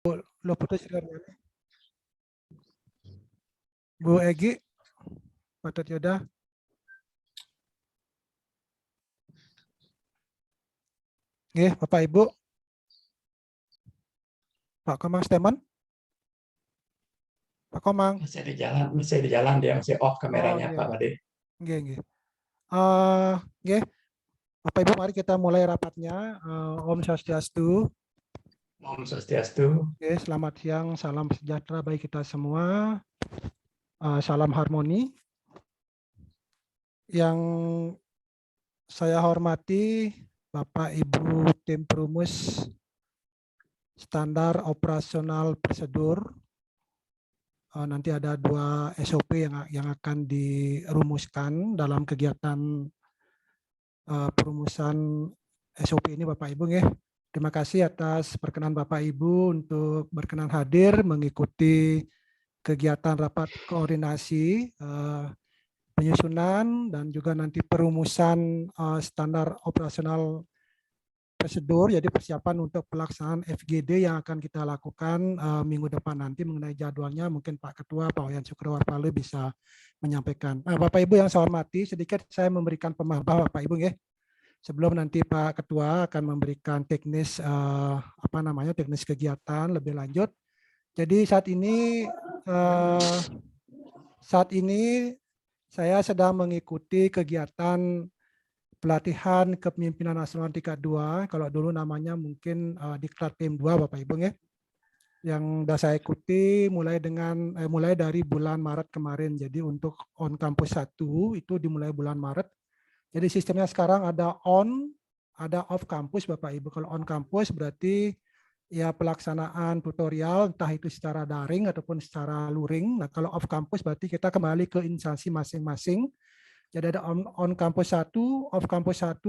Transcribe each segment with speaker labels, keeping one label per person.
Speaker 1: Lo putus siarannya. Bu Egi, Pak Yoda. Nggih, Bapak Ibu. Pak Komang Stemen. Pak Komang.
Speaker 2: Masih di jalan dia masih off kameranya, Pak Made.
Speaker 1: Nggih. Nggih. Bapak Ibu, mari kita mulai rapatnya. Om Swastiastu.
Speaker 2: Om Swastiastu.
Speaker 1: Oke, selamat siang, salam sejahtera bagi kita semua. Salam harmoni. Yang saya hormati Bapak Ibu tim perumus standar operasional prosedur. Nanti ada 2 SOP yang akan dirumuskan dalam kegiatan perumusan SOP ini, Bapak Ibu. Terima kasih atas perkenan Bapak Ibu untuk berkenan hadir mengikuti kegiatan rapat koordinasi penyusunan dan juga nanti perumusan standar operasional prosedur, jadi persiapan untuk pelaksanaan FGD yang akan kita lakukan minggu depan nanti. Mengenai jadwalnya mungkin Pak Ketua, Pak Wayan Sukrowarpale bisa menyampaikan. Bapak Ibu yang saya hormati, sedikit saya memberikan pemahaman Bapak Ibu sebelum nanti Pak Ketua akan memberikan teknis teknis kegiatan lebih lanjut. Jadi saat ini saya sedang mengikuti kegiatan pelatihan kepemimpinan nasional tingkat 2, kalau dulu namanya mungkin Diklat PM2, Bapak Ibu yang sudah saya ikuti mulai dari bulan Maret kemarin. Jadi untuk on kampus 1 itu dimulai bulan Maret. Jadi sistemnya sekarang ada on, ada off kampus, Bapak Ibu. Kalau on kampus berarti ya pelaksanaan tutorial entah itu secara daring ataupun secara luring. Nah, kalau off kampus berarti kita kembali ke instansi masing-masing. Jadi ada on kampus 1, off kampus 1,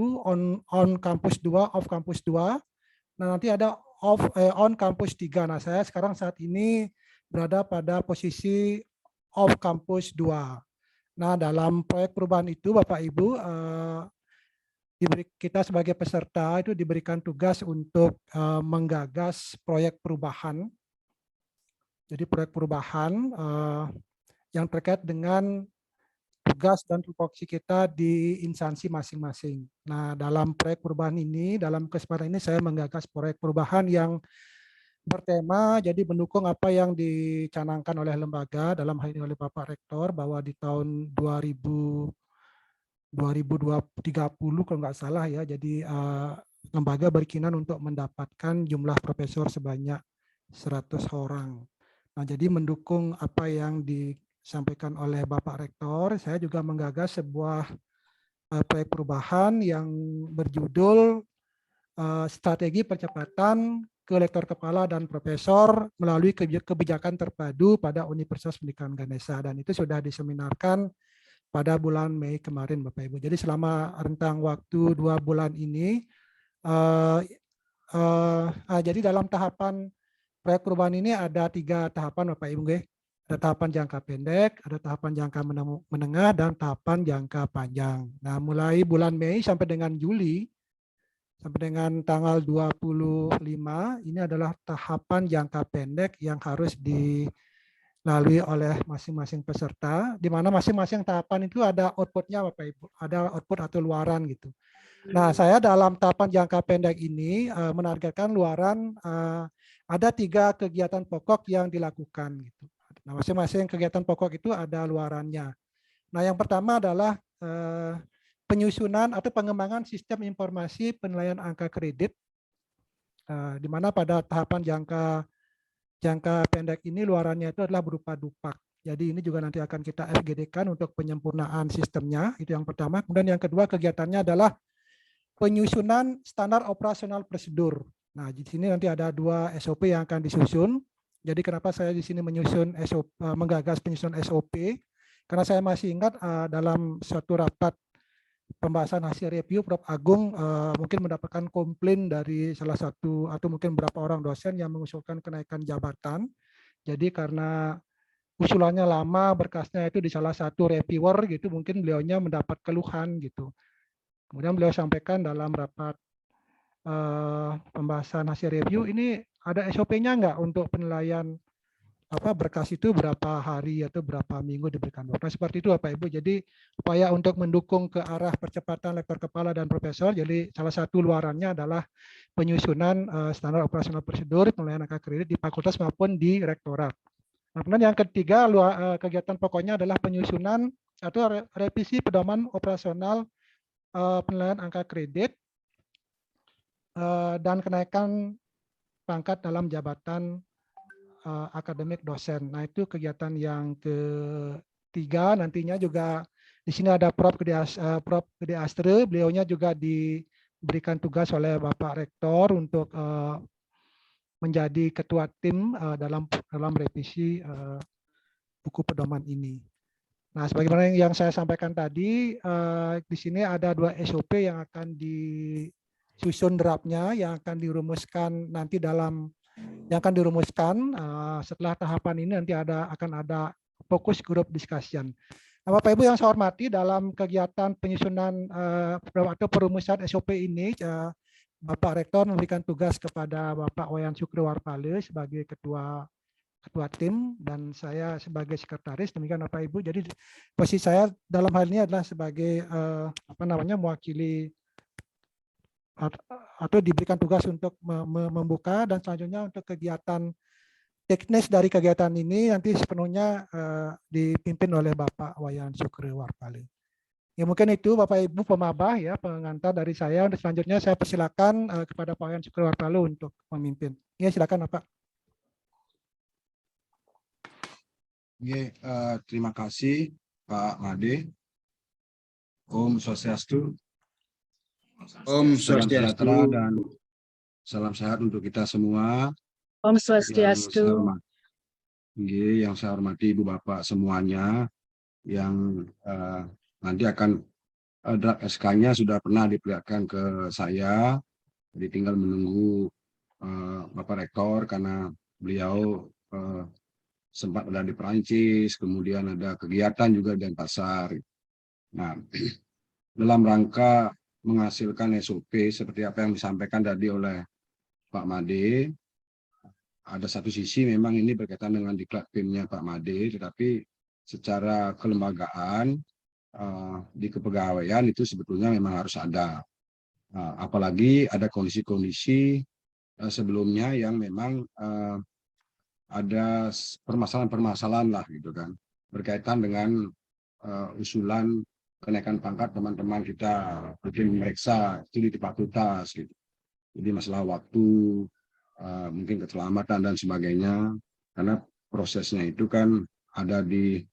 Speaker 1: on kampus 2, off kampus 2. Nah, nanti ada on kampus 3. Nah, saya sekarang saat ini berada pada posisi off kampus 2. Nah, dalam proyek perubahan itu Bapak Ibu, kita sebagai peserta itu diberikan tugas untuk menggagas proyek perubahan. Jadi proyek perubahan yang terkait dengan tugas dan tupoksi kita di instansi masing-masing. Nah, dalam proyek perubahan ini, dalam kesempatan ini saya menggagas proyek perubahan yang bertema, jadi mendukung apa yang dicanangkan oleh lembaga, dalam hal ini oleh Bapak Rektor, bahwa di tahun 2030 kalau nggak salah ya, jadi lembaga berkenan untuk mendapatkan jumlah profesor sebanyak 100 orang. Nah, jadi mendukung apa yang disampaikan oleh Bapak Rektor, saya juga menggagas sebuah proyek perubahan yang berjudul Strategi Percepatan ke Lektor Kepala dan Profesor melalui kebijakan terpadu pada Universitas Pendidikan Ganesha, dan itu sudah diseminarkan pada bulan Mei kemarin, Bapak Ibu. Jadi selama rentang waktu 2 bulan ini, jadi dalam tahapan proyek perubahan ini ada 3 tahapan, Bapak Ibu. Ada tahapan jangka pendek, ada tahapan jangka menengah, dan tahapan jangka panjang. Nah, mulai bulan Mei sampai dengan Juli, sampai dengan tanggal 25, ini adalah tahapan jangka pendek yang harus dilalui oleh masing-masing peserta, di mana masing-masing tahapan itu ada outputnya, Bapak Ibu, ada output atau luaran gitu. Nah, saya dalam tahapan jangka pendek ini menargetkan luaran ada 3 kegiatan pokok yang dilakukan gitu. Nah, masing-masing kegiatan pokok itu ada luarannya. Nah, yang pertama adalah penyusunan atau pengembangan sistem informasi penilaian angka kredit, di mana pada tahapan jangka pendek ini luarannya itu adalah berupa dupak. Jadi ini juga nanti akan kita FGD-kan untuk penyempurnaan sistemnya, itu yang pertama. Kemudian yang kedua kegiatannya adalah penyusunan standar operasional prosedur. Nah, di sini nanti ada 2 SOP yang akan disusun. Jadi kenapa saya di sini menggagas penyusunan SOP? Karena saya masih ingat dalam suatu rapat pembahasan hasil review, Prof. Agung mungkin mendapatkan komplain dari salah satu atau mungkin beberapa orang dosen yang mengusulkan kenaikan jabatan. Jadi karena usulannya lama, berkasnya itu di salah satu reviewer gitu, mungkin beliaunya mendapat keluhan gitu. Kemudian beliau sampaikan dalam rapat pembahasan hasil review, ini ada SOP-nya nggak untuk penilaian berkas itu berapa hari atau berapa minggu diberikan waktu. Nah, seperti itu Bapak Ibu. Jadi upaya untuk mendukung ke arah percepatan lektor kepala dan profesor. Jadi salah satu luarannya adalah penyusunan standar operasional prosedur penilaian angka kredit di fakultas maupun di rektorat. Nah, kemudian yang ketiga kegiatan pokoknya adalah penyusunan atau revisi pedoman operasional penilaian angka kredit dan kenaikan pangkat dalam jabatan akademik dosen. Nah, itu kegiatan yang ketiga. Nantinya juga di sini ada Prof. Gede Astre, beliaunya juga diberikan tugas oleh Bapak Rektor untuk menjadi ketua tim dalam revisi buku pedoman ini. Nah, sebagaimana yang saya sampaikan tadi, di sini ada 2 SOP yang akan disusun draftnya, yang akan dirumuskan nanti setelah tahapan ini nanti akan ada fokus group discussion. Nah, Bapak Ibu yang saya hormati, dalam kegiatan penyusunan atau perumusan SOP ini, Bapak Rektor memberikan tugas kepada Bapak Wayan Sukriwarpale sebagai ketua tim dan saya sebagai sekretaris. Demikian Bapak Ibu. Jadi posisi saya dalam hal ini adalah sebagai mewakili atau diberikan tugas untuk membuka, dan selanjutnya untuk kegiatan teknis dari kegiatan ini nanti sepenuhnya dipimpin oleh Bapak Wayan Sukriwarpale. Ya, mungkin itu Bapak Ibu pemabah ya, pengantar dari saya. Untuk selanjutnya saya persilakan kepada Pak Wayan Sukriwarpale untuk memimpin. Ya, silakan Bapak.
Speaker 3: Oke, terima kasih Pak Made. Om Swastiastu. Om Swastiastu dan salam sehat untuk kita semua.
Speaker 4: Om Swastiastu.
Speaker 3: Yang saya hormati Ibu Bapak semuanya yang nanti akan draft SK-nya sudah pernah diperlihatkan ke saya. Jadi tinggal menunggu Bapak Rektor karena beliau sempat ada di Perancis, kemudian ada kegiatan juga di Denpasar. Nah, dalam rangka menghasilkan SOP seperti apa yang disampaikan tadi oleh Pak Made, ada satu sisi memang ini berkaitan dengan diklat PIM-nya Pak Made, tetapi secara kelembagaan di kepegawaian itu sebetulnya memang harus ada. Apalagi ada kondisi-kondisi sebelumnya yang memang ada permasalahan-permasalahan lah gitu kan, berkaitan dengan usulan kenaikan pangkat teman-teman kita, mungkin memeriksa itu di fakultas gitu. Jadi masalah waktu, mungkin keselamatan dan sebagainya, karena prosesnya itu kan ada di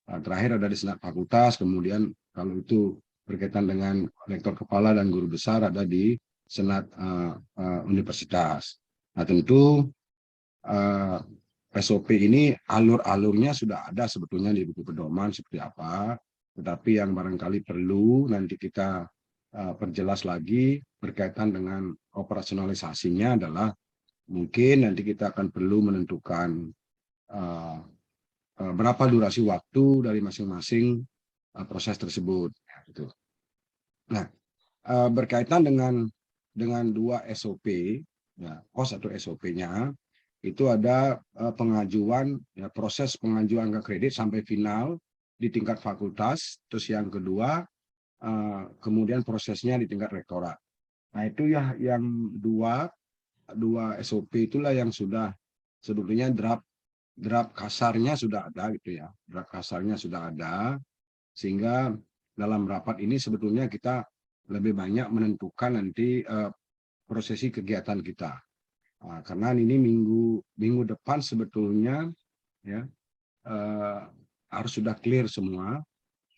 Speaker 3: terakhir ada di senat fakultas, kemudian kalau itu berkaitan dengan rektor kepala dan guru besar ada di senat universitas. Nah, tentu SOP ini alur-alurnya sudah ada sebetulnya di buku pedoman seperti apa, tetapi yang barangkali perlu nanti kita perjelas lagi berkaitan dengan operasionalisasinya adalah mungkin nanti kita akan perlu menentukan berapa durasi waktu dari masing-masing proses tersebut. Nah, berkaitan dengan 2 SOP, ya, POS atau SOP-nya, itu ada pengajuan, ya, proses pengajuan ke kredit sampai final di tingkat fakultas. Terus yang kedua, kemudian prosesnya di tingkat rektorat. Nah, itu ya yang dua SOP itulah yang sudah sebetulnya draft kasarnya sudah ada gitu ya. Draft kasarnya sudah ada, sehingga dalam rapat ini sebetulnya kita lebih banyak menentukan nanti prosesi kegiatan kita. Karena ini minggu depan sebetulnya ya harus sudah clear semua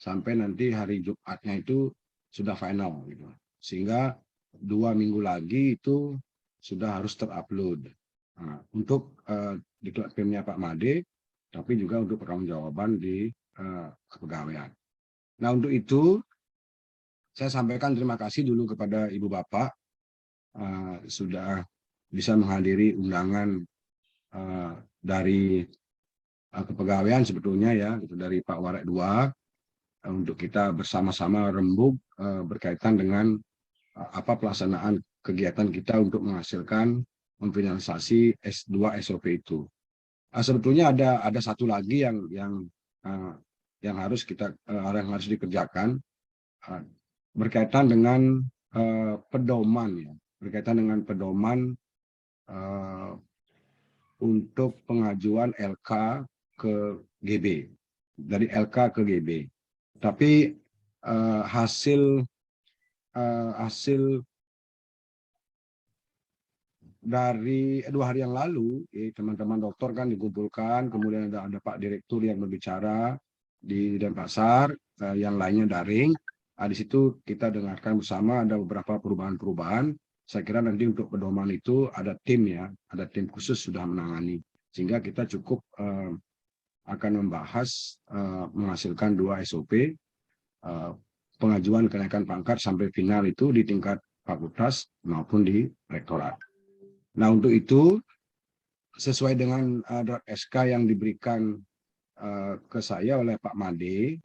Speaker 3: sampai nanti hari Jumatnya itu sudah final gitu. Sehingga 2 minggu lagi itu sudah harus terupload untuk diklat PIM-nya Pak Made, tapi juga untuk pertanggungjawaban di kepegawaian. Nah, untuk itu saya sampaikan terima kasih dulu kepada Ibu Bapak sudah bisa menghadiri undangan dari kepegawaian sebetulnya ya, itu dari Pak Warek 2 untuk kita bersama-sama rembuk berkaitan dengan apa pelaksanaan kegiatan kita untuk menghasilkan memfinalisasi S2 SOP itu. Sebetulnya ada satu lagi yang harus dikerjakan berkaitan dengan pedoman ya, berkaitan dengan pedoman untuk pengajuan LK ke GB, dari LK ke GB. Tapi hasil dari 2 hari yang lalu, teman-teman dokter kan dikumpulkan, kemudian ada Pak Direktur yang berbicara di Denpasar, yang lainnya daring. Di situ kita dengarkan bersama ada beberapa perubahan-perubahan. Saya kira nanti untuk pedoman itu ada tim ya, ada tim khusus sudah menangani. Sehingga kita cukup akan membahas menghasilkan 2 SOP, pengajuan kenaikan pangkat sampai final itu di tingkat fakultas maupun di rektorat. Nah, untuk itu sesuai dengan draft SK yang diberikan ke saya oleh Pak Made,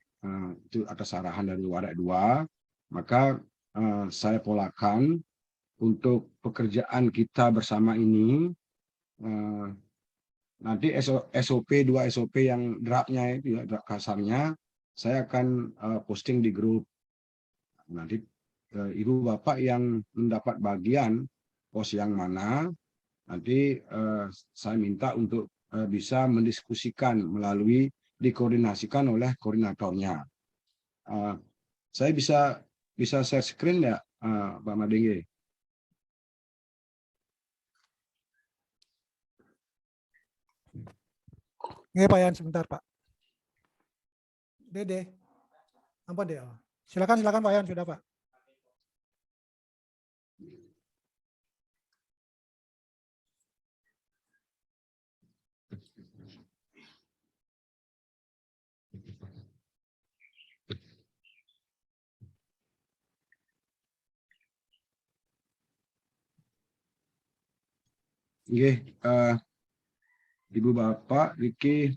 Speaker 3: itu atas arahan dari Warak 2, maka saya polakan untuk pekerjaan kita bersama ini. Nanti SOP 2 SOP yang draftnya itu ya, draft kasarnya, saya akan posting di grup. Nanti Ibu Bapak yang mendapat bagian pos yang mana, nanti saya minta untuk bisa mendiskusikan melalui dikoordinasikan oleh koordinatornya. Saya bisa share screen ya, Pak Madenge?
Speaker 1: Oke, Pak Yan, sebentar, Pak. Dede. Ampun, Dede. Silakan Pak Yan, sudah, Pak.
Speaker 3: Oke, Ibu Bapak, Riki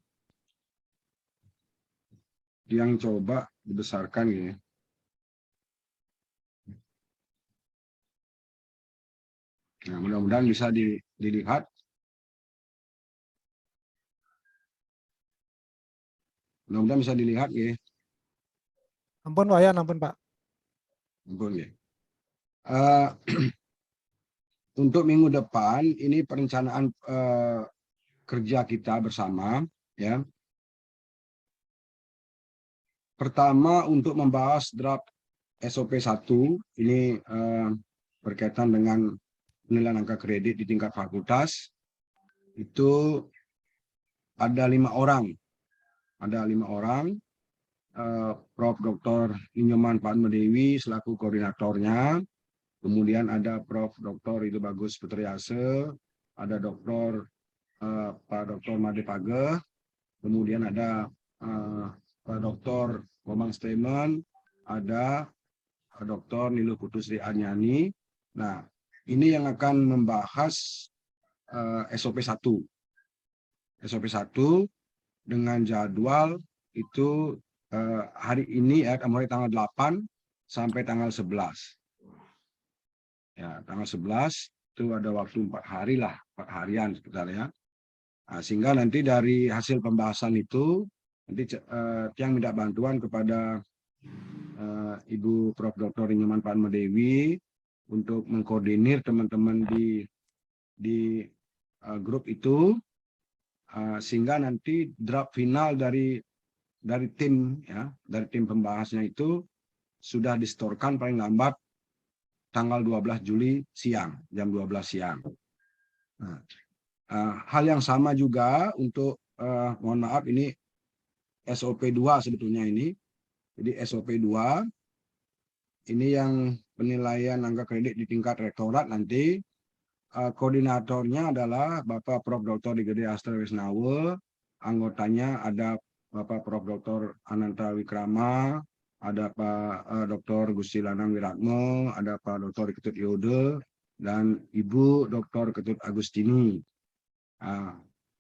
Speaker 3: yang coba dibesarkan ya. Nah, mudah-mudahan bisa dilihat. Mudah-mudahan bisa dilihat ya.
Speaker 1: Ampun, Pak Yan, ampun, Pak.
Speaker 3: Ampun ya. Untuk minggu depan ini perencanaan kerja kita bersama ya. Pertama untuk membahas draft SOP 1 ini berkaitan dengan penilaian angka kredit di tingkat fakultas. Itu ada 5 orang. Ada 5 orang. Prof. Dr. Inyoman Padmadewi selaku koordinatornya. Kemudian ada Prof. Dr. Ridho Bagus Putriase, ada Dr. Pak Dr. Made Page, kemudian ada Pak Dr. Komang Stemen, ada Dr. Niluh Putusri Anyani. Nah, ini yang akan membahas SOP 1. SOP 1 dengan jadwal itu hari ini ya, mulai tanggal 8 sampai tanggal 11. Ya, tanggal 11 itu ada waktu 4 hari lah, 4 harian sebenarnya. Nah, sehingga nanti dari hasil pembahasan itu nanti yang minta bantuan kepada Ibu Prof. Dr. Inyoman Padmadewi untuk mengkoordinir teman-teman di grup itu, sehingga nanti draft final dari tim ya, dari tim pembahasnya itu sudah distorkan paling lambat tanggal 12 Juli siang, jam 12 siang. Nah, hal yang sama juga untuk, mohon maaf ini SOP 2 sebetulnya ini. Jadi SOP 2 ini yang penilaian angka kredit di tingkat rektorat nanti, koordinatornya adalah Bapak Prof. Dr. Igede Astra Wisnawa, anggotanya ada Bapak Prof. Dr. Ananta Wikrama, ada Pak Dr. Gusti Lanang Wiratmo, ada Pak Dr. Ketut Yode, dan Ibu Dr. Ketut Agustini.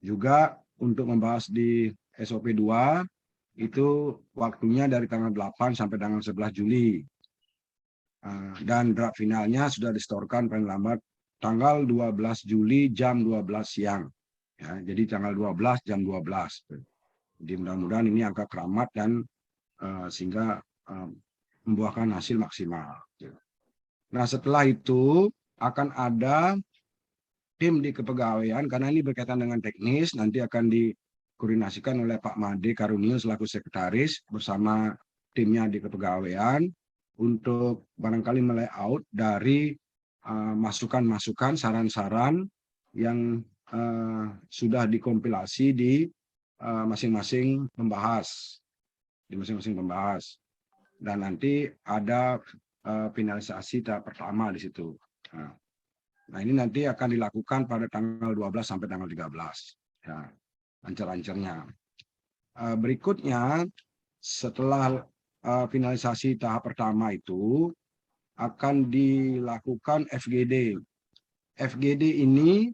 Speaker 3: Juga untuk membahas di SOP 2, itu waktunya dari tanggal 8 sampai tanggal 11 Juli. Dan draft finalnya sudah distorkan paling lambat tanggal 12 Juli jam 12 siang. Ya, jadi tanggal 12 jam 12. Jadi mudah-mudahan ini angka keramat dan sehingga membuahkan hasil maksimal. Nah, setelah itu akan ada tim di kepegawaian, karena ini berkaitan dengan teknis, nanti akan dikoordinasikan oleh Pak Made Karunio selaku sekretaris bersama timnya di kepegawaian untuk barangkali melayout dari masukan-masukan, saran-saran yang sudah dikompilasi di masing-masing pembahas, dan nanti ada finalisasi tahap pertama di situ. Nah, ini nanti akan dilakukan pada tanggal 12 sampai tanggal 13. Ya, lancar-lancarnya. Berikutnya, setelah finalisasi tahap pertama itu, akan dilakukan FGD. FGD ini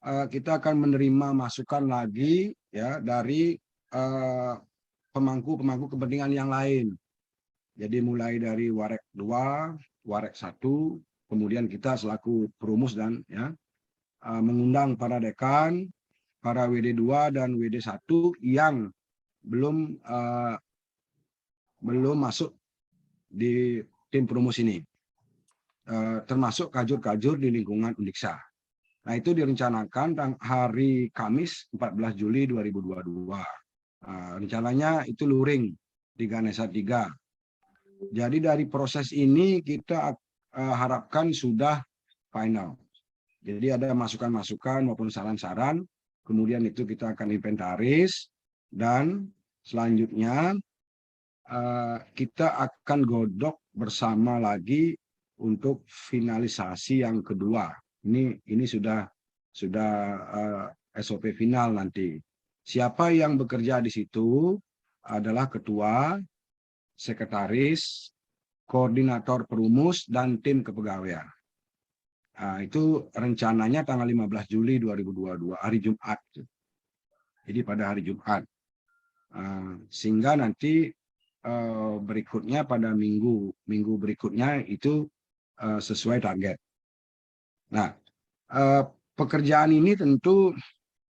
Speaker 3: kita akan menerima masukan lagi ya dari pemangku kepentingan yang lain. Jadi mulai dari Warek 2, Warek 1, kemudian kita selaku perumus dan ya mengundang para dekan, para WD2 dan WD1 yang belum masuk di tim perumus ini, termasuk kajur-kajur di lingkungan Undiksa. Nah, itu direncanakan hari Kamis 14 Juli 2022. Rencananya itu luring di Ganesha 3. Jadi dari proses ini kita harapkan sudah final. Jadi ada masukan-masukan maupun saran-saran, kemudian itu kita akan inventaris, dan selanjutnya kita akan godok bersama lagi untuk finalisasi yang kedua. Ini sudah SOP final nanti. Siapa yang bekerja di situ adalah ketua, sekretaris, koordinator perumus, dan tim kepegawaian. Itu rencananya tanggal 15 Juli 2022, hari Jumat. Jadi pada hari Jumat. Sehingga nanti berikutnya pada minggu berikutnya itu sesuai target. Nah, pekerjaan ini tentu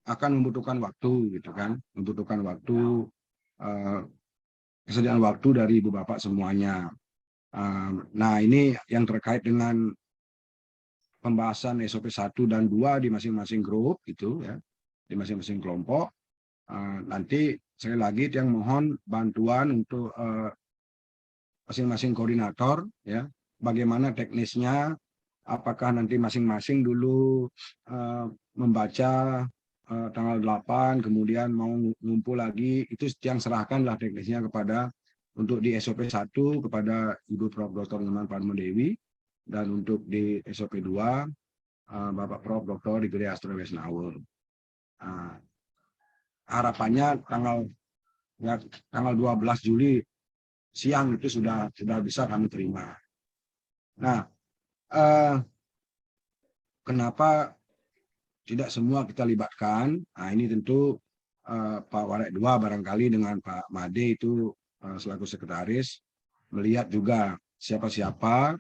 Speaker 3: akan membutuhkan waktu, gitu kan? Membutuhkan waktu, kesediaan waktu dari ibu bapak semuanya. Nah, ini yang terkait dengan pembahasan SOP 1 dan 2 di masing-masing grup gitu ya, di masing-masing kelompok. Nanti sekali lagi yang mohon bantuan untuk masing-masing koordinator ya, bagaimana teknisnya, apakah nanti masing-masing dulu membaca tanggal 8, kemudian mau ngumpul lagi, itu yang serahkanlah teknisnya kepada, untuk di SOP 1 kepada Ibu Prof. Dr. Nyoman Padmo Dewi, dan untuk di SOP 2 Bapak Prof. Dr. Igede Astro Wesnawur. Harapannya tanggal 12 Juli siang itu sudah bisa kami terima. Nah, kenapa tidak semua kita libatkan? Nah, ini tentu Pak Warek 2 barangkali dengan Pak Made itu selaku sekretaris melihat juga siapa-siapa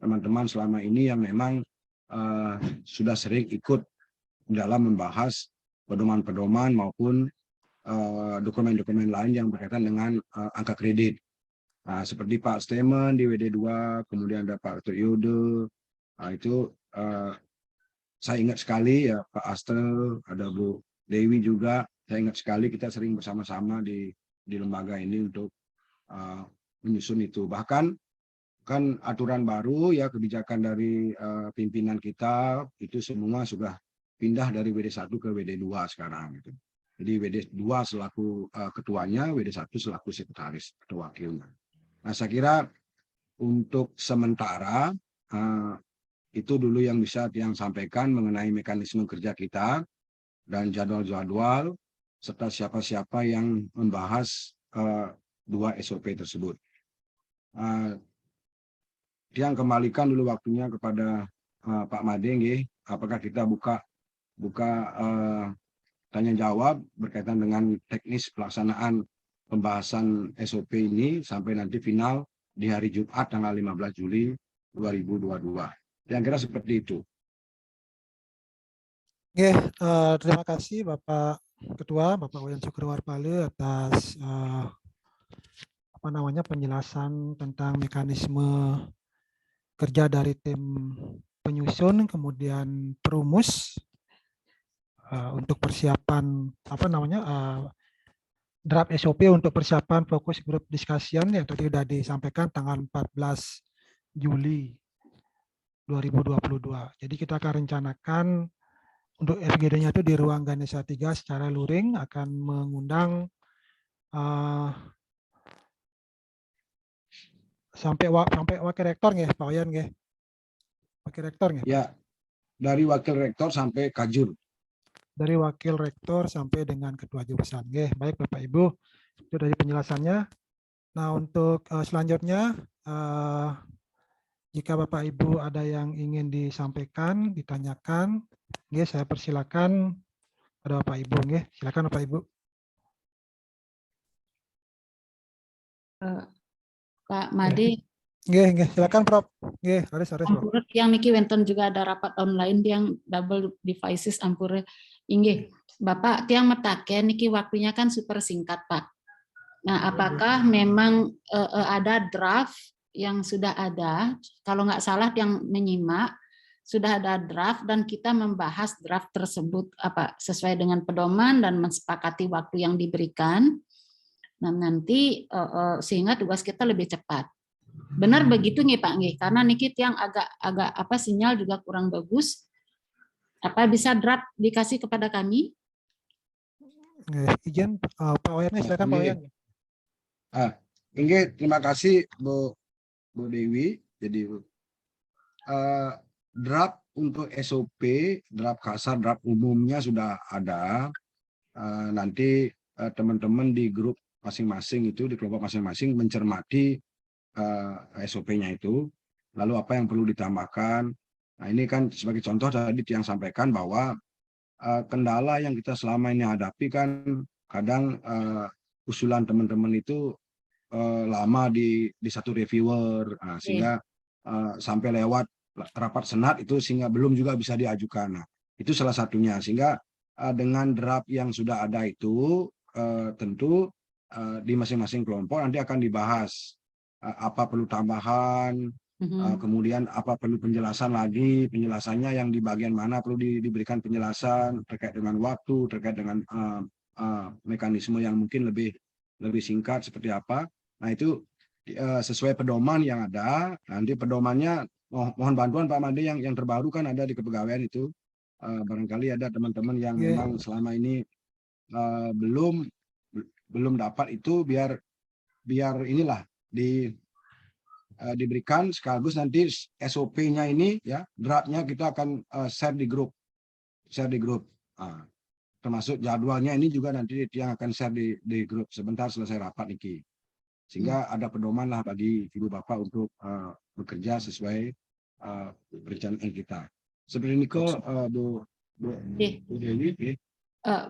Speaker 3: teman-teman selama ini yang memang sudah sering ikut dalam membahas pedoman-pedoman maupun dokumen-dokumen lain yang berkaitan dengan angka kredit. Nah, seperti Pak Stemen di WD2, kemudian ada Pak Yudo, itu saya ingat sekali ya, Pak Astel, ada Bu Dewi juga, saya ingat sekali kita sering bersama-sama di lembaga ini untuk menyusun itu. Bahkan kan aturan baru ya, kebijakan dari pimpinan kita itu semua sudah pindah dari WD1 ke WD2 sekarang gitu. Jadi WD2 selaku ketuanya, WD1 selaku sekretaris atau wakilnya. Nah, saya kira untuk sementara itu dulu yang bisa yang sampaikan mengenai mekanisme kerja kita dan jadwal-jadwal serta siapa-siapa yang membahas 2 SOP tersebut. Yang kembalikan dulu waktunya kepada Pak Made, apakah kita buka tanya jawab berkaitan dengan teknis pelaksanaan pembahasan SOP ini sampai nanti final di hari Jumat tanggal 15 Juli 2022. Yang kira seperti itu.
Speaker 1: Oke, terima kasih Bapak Ketua, Bapak Wayan Sukriwarpale atas penjelasan tentang mekanisme kerja dari tim penyusun, kemudian perumus untuk persiapan draft SOP untuk persiapan fokus group discussion yang tadi sudah disampaikan tanggal 14 Juli 2022. Jadi kita akan rencanakan untuk FGD-nya itu di ruang Ganesha 3 secara luring, akan mengundang sampai wakil rektor nggih, Pak Wayan nggih. Wakil rektor nggih.
Speaker 3: Ya, dari wakil rektor sampai kajur.
Speaker 1: Dari wakil rektor sampai dengan ketua jurusan. Nggih, baik Bapak Ibu. Itu dari penjelasannya. Nah, untuk selanjutnya jika Bapak Ibu ada yang ingin disampaikan, ditanyakan, nggih, saya persilakan pada Bapak Ibu nggih. Silakan Bapak Ibu.
Speaker 4: Pak Made,
Speaker 1: Nggih, silakan Prof. Nggih, Prof.
Speaker 4: ampure yang niki wonten juga ada rapat online yang double devices ampure. Inggih, Bapak tiang metake niki waktunya kan super singkat, Pak. Nah, apakah memang ada draft yang sudah ada? Kalau nggak salah yang menyimak sudah ada draft dan kita membahas draft tersebut sesuai dengan pedoman dan mensepakati waktu yang diberikan. Nah, nanti sehingga tugas kita lebih cepat. Benar begitu nih Pak nih, karena niki yang agak sinyal juga kurang bagus. Apa bisa draft dikasih kepada kami?
Speaker 1: Izin Pak Wayan, silakan Pak Wayan.
Speaker 3: Terima kasih Bu Dewi. Jadi draft untuk SOP, draft kasar, draft umumnya sudah ada. Nanti teman-teman di grup masing-masing itu, di kelompok masing-masing mencermati SOP-nya itu, lalu apa yang perlu ditambahkan. Nah, ini kan sebagai contoh tadi yang sampaikan bahwa kendala yang kita selama ini hadapi kan kadang usulan teman-teman itu lama di satu reviewer, sehingga sampai lewat rapat senat itu sehingga belum juga bisa diajukan. Nah, itu salah satunya. Sehingga dengan draft yang sudah ada itu tentu di masing-masing kelompok nanti akan dibahas apa perlu tambahan, kemudian apa perlu penjelasan lagi, penjelasannya yang di bagian mana perlu diberikan penjelasan terkait dengan waktu, terkait dengan mekanisme yang mungkin lebih singkat seperti apa. Nah, itu sesuai pedoman yang ada. Nanti pedomannya mohon bantuan Pak Made yang terbaru kan ada di kepegawaian itu. Barangkali ada teman-teman yang memang selama ini belum dapat itu, biar inilah diberikan sekaligus nanti SOP-nya ini ya, draftnya kita akan share di grup. Termasuk jadwalnya ini juga nanti yang akan share di grup sebentar selesai rapat niki. Sehingga ada pedoman lah bagi ibu bapak untuk bekerja sesuai perencanaan kita. Seperti ini kok Bu Dewi.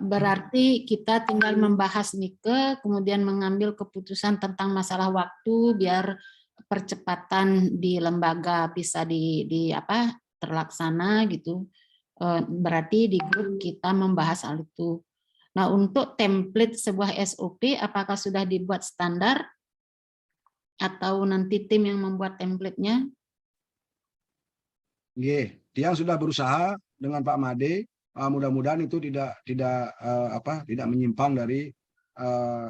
Speaker 4: Berarti kita tinggal membahas Nike, kemudian mengambil keputusan tentang masalah waktu biar percepatan di lembaga bisa terlaksana gitu. Berarti di grup kita membahas hal itu. Nah, untuk template sebuah SOP apakah sudah dibuat standar atau nanti tim yang membuat template-nya?
Speaker 3: Dia sudah berusaha dengan Pak Made. Mudah-mudahan itu tidak menyimpang dari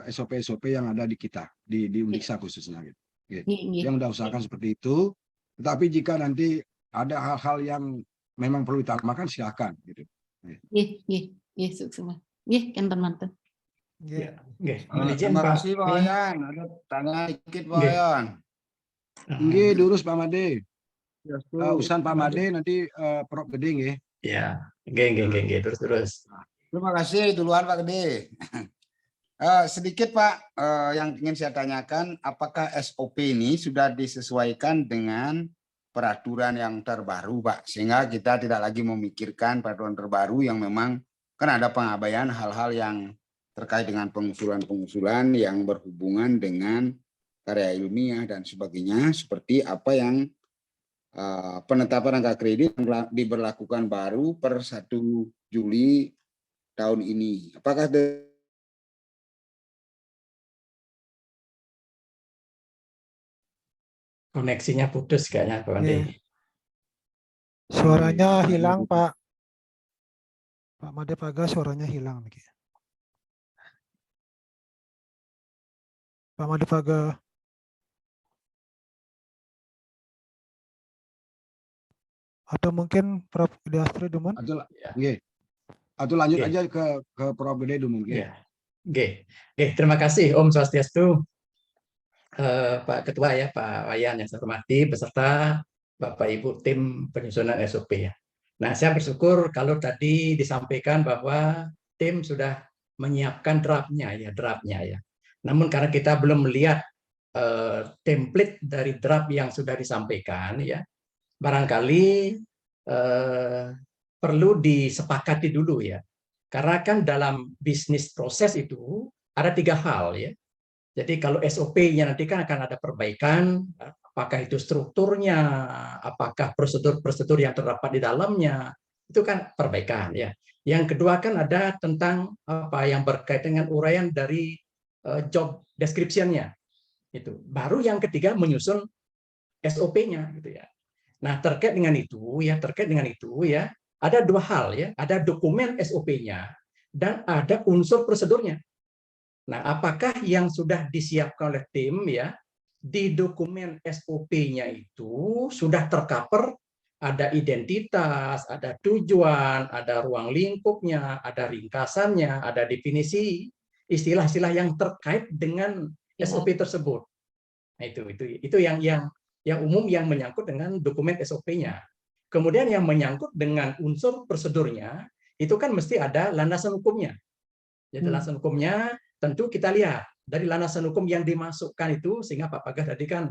Speaker 3: SOP yang ada di kita di Uniksa khususnya. Yang sudah usahakan seperti itu. Tetapi jika nanti ada hal-hal yang memang perlu ditambahkan, silakan. Gitu.
Speaker 4: Semua. Teman-teman.
Speaker 5: Terima kasih Pak Wayan. Ada tanya dikit Pak Wayan.
Speaker 3: Durus Pak Made. Urusan Pak Made nanti Prof Gede nggih.
Speaker 2: Ya, nggih terus.
Speaker 5: Terima kasih duluan Pak Gede. Sedikit Pak, yang ingin saya tanyakan, apakah SOP ini sudah disesuaikan dengan peraturan yang terbaru Pak, sehingga kita tidak lagi memikirkan peraturan terbaru yang memang kan ada pengabaian hal-hal yang terkait dengan pengusulan yang berhubungan dengan karya ilmiah dan sebagainya, seperti apa yang penetapan angka kredit yang diberlakukan baru per 1 Juli tahun ini. Apakah
Speaker 2: Koneksinya putus kayaknya Pak Made.
Speaker 1: Iya. Suaranya hilang, Pak. Pak Made Paga suaranya hilang nih. Pak Made Paga. Atau mungkin Prof. Diastri Dumun?
Speaker 2: Ya.
Speaker 3: Nggih. Atau lanjut
Speaker 2: Oke.
Speaker 3: aja ke Prof. Gede dulu mungkin.
Speaker 2: Ya. Oke. Oke, terima kasih Om Swastiastu. Pak Ketua ya, Pak Wayan yang saya hormati, beserta Bapak Ibu tim penyusunan SOP ya. Nah, saya bersyukur kalau tadi disampaikan bahwa tim sudah menyiapkan draftnya ya. Namun karena kita belum melihat template dari draft yang sudah disampaikan ya, barangkali perlu disepakati dulu ya. Karena kan dalam bisnis proses itu ada 3 hal ya. Jadi kalau SOP-nya nanti kan akan ada perbaikan, apakah itu strukturnya, apakah prosedur-prosedur yang terdapat di dalamnya, itu kan perbaikan ya. Yang kedua kan ada tentang apa yang berkaitan dengan uraian dari job description-nya. Itu. Baru yang ketiga menyusun SOP-nya gitu ya. Nah, terkait dengan itu ya, ada 2 hal ya, ada dokumen SOP-nya dan ada unsur prosedurnya. Nah, apakah yang sudah disiapkan oleh tim ya di dokumen SOP-nya itu sudah tercover, ada identitas, ada tujuan, ada ruang lingkupnya, ada ringkasannya, ada definisi istilah-istilah yang terkait dengan SOP tersebut. Nah, itu yang umum yang menyangkut dengan dokumen SOP-nya. Kemudian yang menyangkut dengan unsur prosedurnya itu kan mesti ada landasan hukumnya. Jadi landasan hukumnya tentu kita lihat dari landasan hukum yang dimasukkan itu, sehingga Pak Paga tadi kan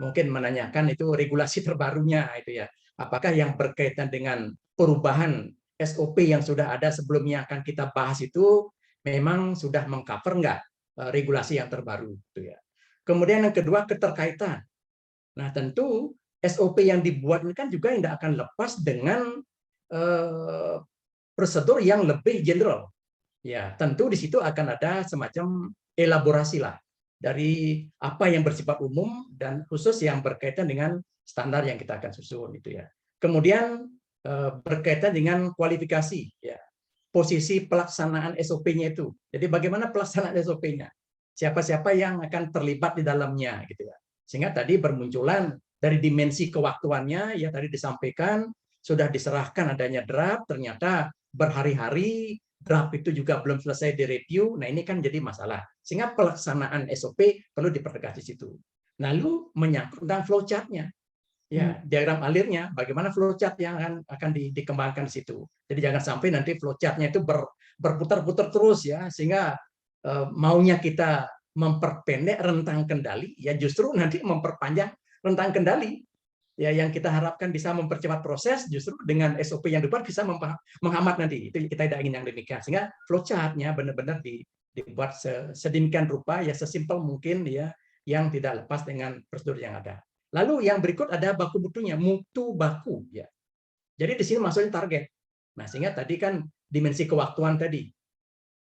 Speaker 2: mungkin menanyakan itu regulasi terbarunya itu ya. Apakah yang berkaitan dengan perubahan SOP yang sudah ada sebelumnya akan kita bahas itu memang sudah mengcover enggak regulasi yang terbaru itu ya. Kemudian yang kedua keterkaitan. Nah, tentu SOP yang dibuat ini kan juga tidak akan lepas dengan prosedur yang lebih general. Ya, tentu di situ akan ada semacam elaborasi lah dari apa yang bersifat umum dan khusus yang berkaitan dengan standar yang kita akan susun itu ya. Kemudian berkaitan dengan kualifikasi ya. Posisi pelaksanaan SOP-nya itu. Jadi bagaimana pelaksanaan SOP-nya? Siapa-siapa yang akan terlibat di dalamnya gitu ya. Sehingga tadi bermunculan dari dimensi kewaktuannya ya tadi disampaikan sudah diserahkan adanya draft, ternyata berhari-hari draft itu juga belum selesai direview. Nah, ini kan jadi masalah. Sehingga pelaksanaan SOP perlu dipertegas di situ. Lalu menyangkut tentang flowchart-nya. Ya, diagram alirnya, bagaimana flowchart yang akan dikembangkan di situ. Jadi jangan sampai nanti flowchart-nya itu berputar-putar terus ya, sehingga maunya kita memperpendek rentang kendali, ya justru nanti memperpanjang rentang kendali. Ya, yang kita harapkan bisa mempercepat proses, justru dengan SOP yang dibuat bisa menghambat nanti. Itu kita tidak ingin yang demikian. Sehingga flowchart-nya benar-benar dibuat sedemikian rupa, ya sesimpel mungkin ya, yang tidak lepas dengan prosedur yang ada. Lalu yang berikut ada baku mutunya, mutu baku ya. Jadi di sini maksudnya target. Nah, sehingga tadi kan dimensi kewaktuan tadi.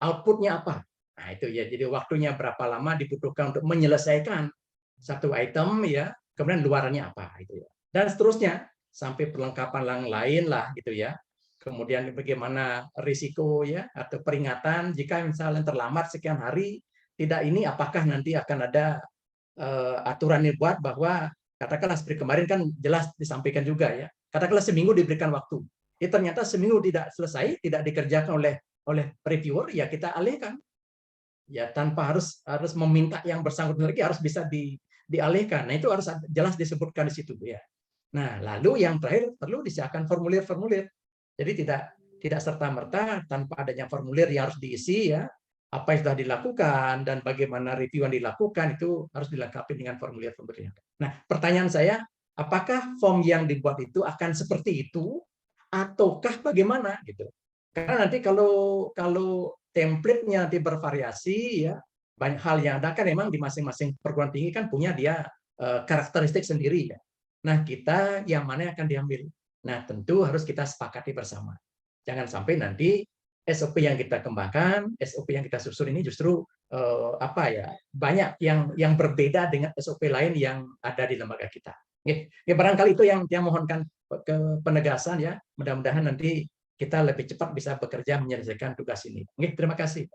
Speaker 2: Outputnya apa? Nah, itu ya. Jadi waktunya berapa lama dibutuhkan untuk menyelesaikan satu item ya, kemudian luarannya apa itu ya. Dan seterusnya sampai perlengkapan yang lain lah gitu ya. Kemudian bagaimana risiko ya atau peringatan jika misalnya terlambat sekian hari, tidak ini apakah nanti akan ada aturan yang buat bahwa katakanlah seperti kemarin kan jelas disampaikan juga ya. Katakanlah seminggu diberikan waktu. Ternyata seminggu tidak selesai, tidak dikerjakan oleh reviewer, ya kita alihkan. Ya tanpa harus meminta yang bersangkutan lagi, harus bisa dialihkan. Nah, itu harus jelas disebutkan di situ ya. Nah, lalu yang terakhir perlu disiapkan formulir-formulir. Jadi tidak serta-merta tanpa adanya formulir yang harus diisi ya. Apa yang sudah dilakukan dan bagaimana review yang dilakukan itu harus dilengkapi dengan formulir-formulir. Nah, pertanyaan saya, apakah form yang dibuat itu akan seperti itu ataukah bagaimana gitu? Karena nanti kalau template-nya nanti bervariasi ya, banyak hal yang ada kan memang di masing-masing perguruan tinggi kan punya dia karakteristik sendiri ya. Nah, kita yang mana yang akan diambil? Nah, tentu harus kita sepakati bersama. Jangan sampai nanti SOP yang kita kembangkan, SOP yang kita susun ini justru banyak yang berbeda dengan SOP lain yang ada di lembaga kita. Oke, barangkali itu yang mohonkan ke penegasan ya. Mudah-mudahan nanti kita lebih cepat bisa bekerja menyelesaikan tugas ini. Oke, terima kasih.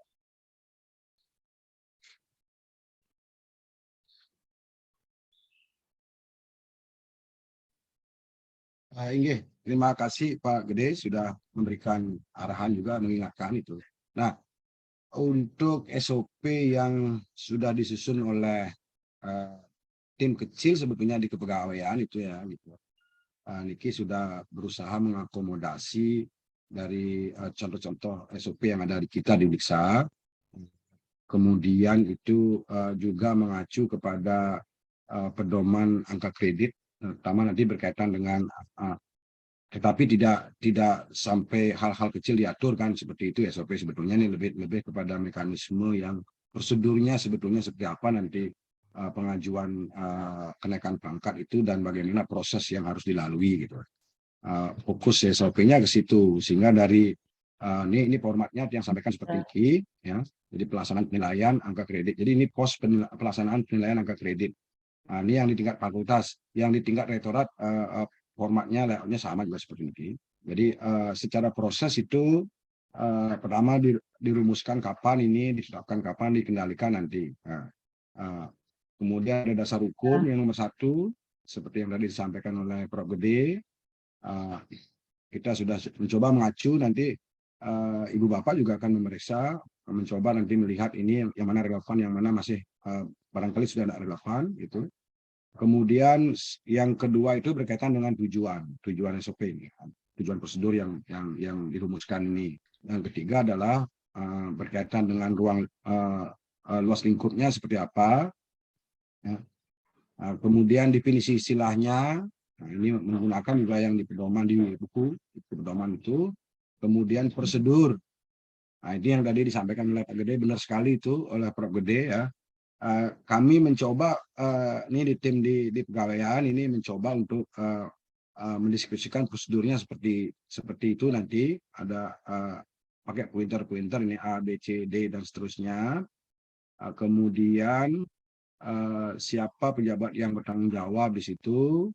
Speaker 3: Inggih, terima kasih Pak Gede sudah memberikan arahan juga mengingatkan itu. Nah, untuk SOP yang sudah disusun oleh tim kecil sebetulnya di kepegawaian itu ya, gitu. Niki sudah berusaha mengakomodasi dari contoh-contoh SOP yang ada di kita di Diksa. Kemudian itu juga mengacu kepada pedoman angka kredit, terutama nanti berkaitan dengan tetapi tidak sampai hal-hal kecil diatur kan seperti itu SOP sebetulnya ini lebih kepada mekanisme yang prosedurnya sebetulnya seperti apa nanti pengajuan kenaikan pangkat itu dan bagaimana proses yang harus dilalui gitu. Fokus SOP-nya ke situ sehingga dari ini formatnya yang sampaikan seperti ini ya. Jadi pelaksanaan penilaian angka kredit. Jadi ini pos pelaksanaan penilaian angka kredit. Ini yang di tingkat fakultas, yang di tingkat rektorat formatnya layoutnya sama juga seperti ini. Jadi secara proses itu pertama dirumuskan kapan ini ditetapkan, kapan dikendalikan nanti. Kemudian ada dasar hukum yang nomor 1 seperti yang tadi disampaikan oleh Prof. Gede. Kita sudah mencoba mengacu nanti Ibu Bapak juga akan memeriksa, mencoba nanti melihat ini yang mana relevan, yang mana masih barangkali sudah tidak relevan gitu. Kemudian yang kedua itu berkaitan dengan tujuan SOP ini, tujuan prosedur yang dirumuskan ini. Yang ketiga adalah berkaitan dengan ruang luas lingkupnya seperti apa. Ya. Kemudian definisi istilahnya, ini menggunakan juga yang di pedoman di buku pedoman itu. Kemudian prosedur. Nah, ini yang tadi disampaikan oleh Pak Gede benar sekali itu oleh Prof. Gede ya. Kami mencoba ini di tim di pegawaian ini mencoba untuk mendiskusikan prosedurnya seperti itu nanti ada pakai pointer ini A, B, C, D dan seterusnya. Kemudian siapa pejabat yang bertanggung jawab di situ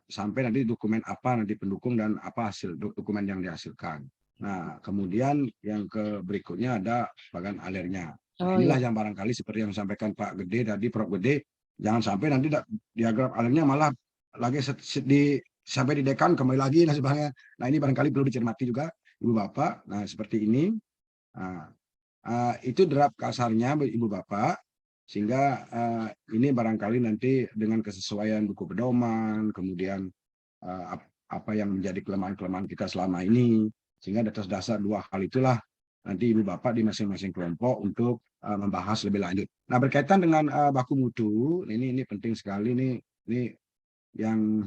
Speaker 3: sampai nanti dokumen apa nanti pendukung dan apa hasil dokumen yang dihasilkan. Nah, kemudian yang berikutnya ada bagian alirnya. Inilah yang barangkali seperti yang disampaikan Pak Gede tadi, Prof. Gede, jangan sampai nanti diagram alirnya malah lagi sampai di dekan kembali lagi dan sebagainya. Nah, ini barangkali perlu dicermati juga Ibu Bapak. Nah, seperti ini. Itu draft kasarnya Ibu Bapak. Sehingga ini barangkali nanti dengan kesesuaian buku pedoman, kemudian apa yang menjadi kelemahan-kelemahan kita selama ini, sehingga atas dasar 2 hal itulah nanti Ibu Bapak di masing-masing kelompok untuk membahas lebih lanjut. Nah, berkaitan dengan baku mutu, ini penting sekali ini yang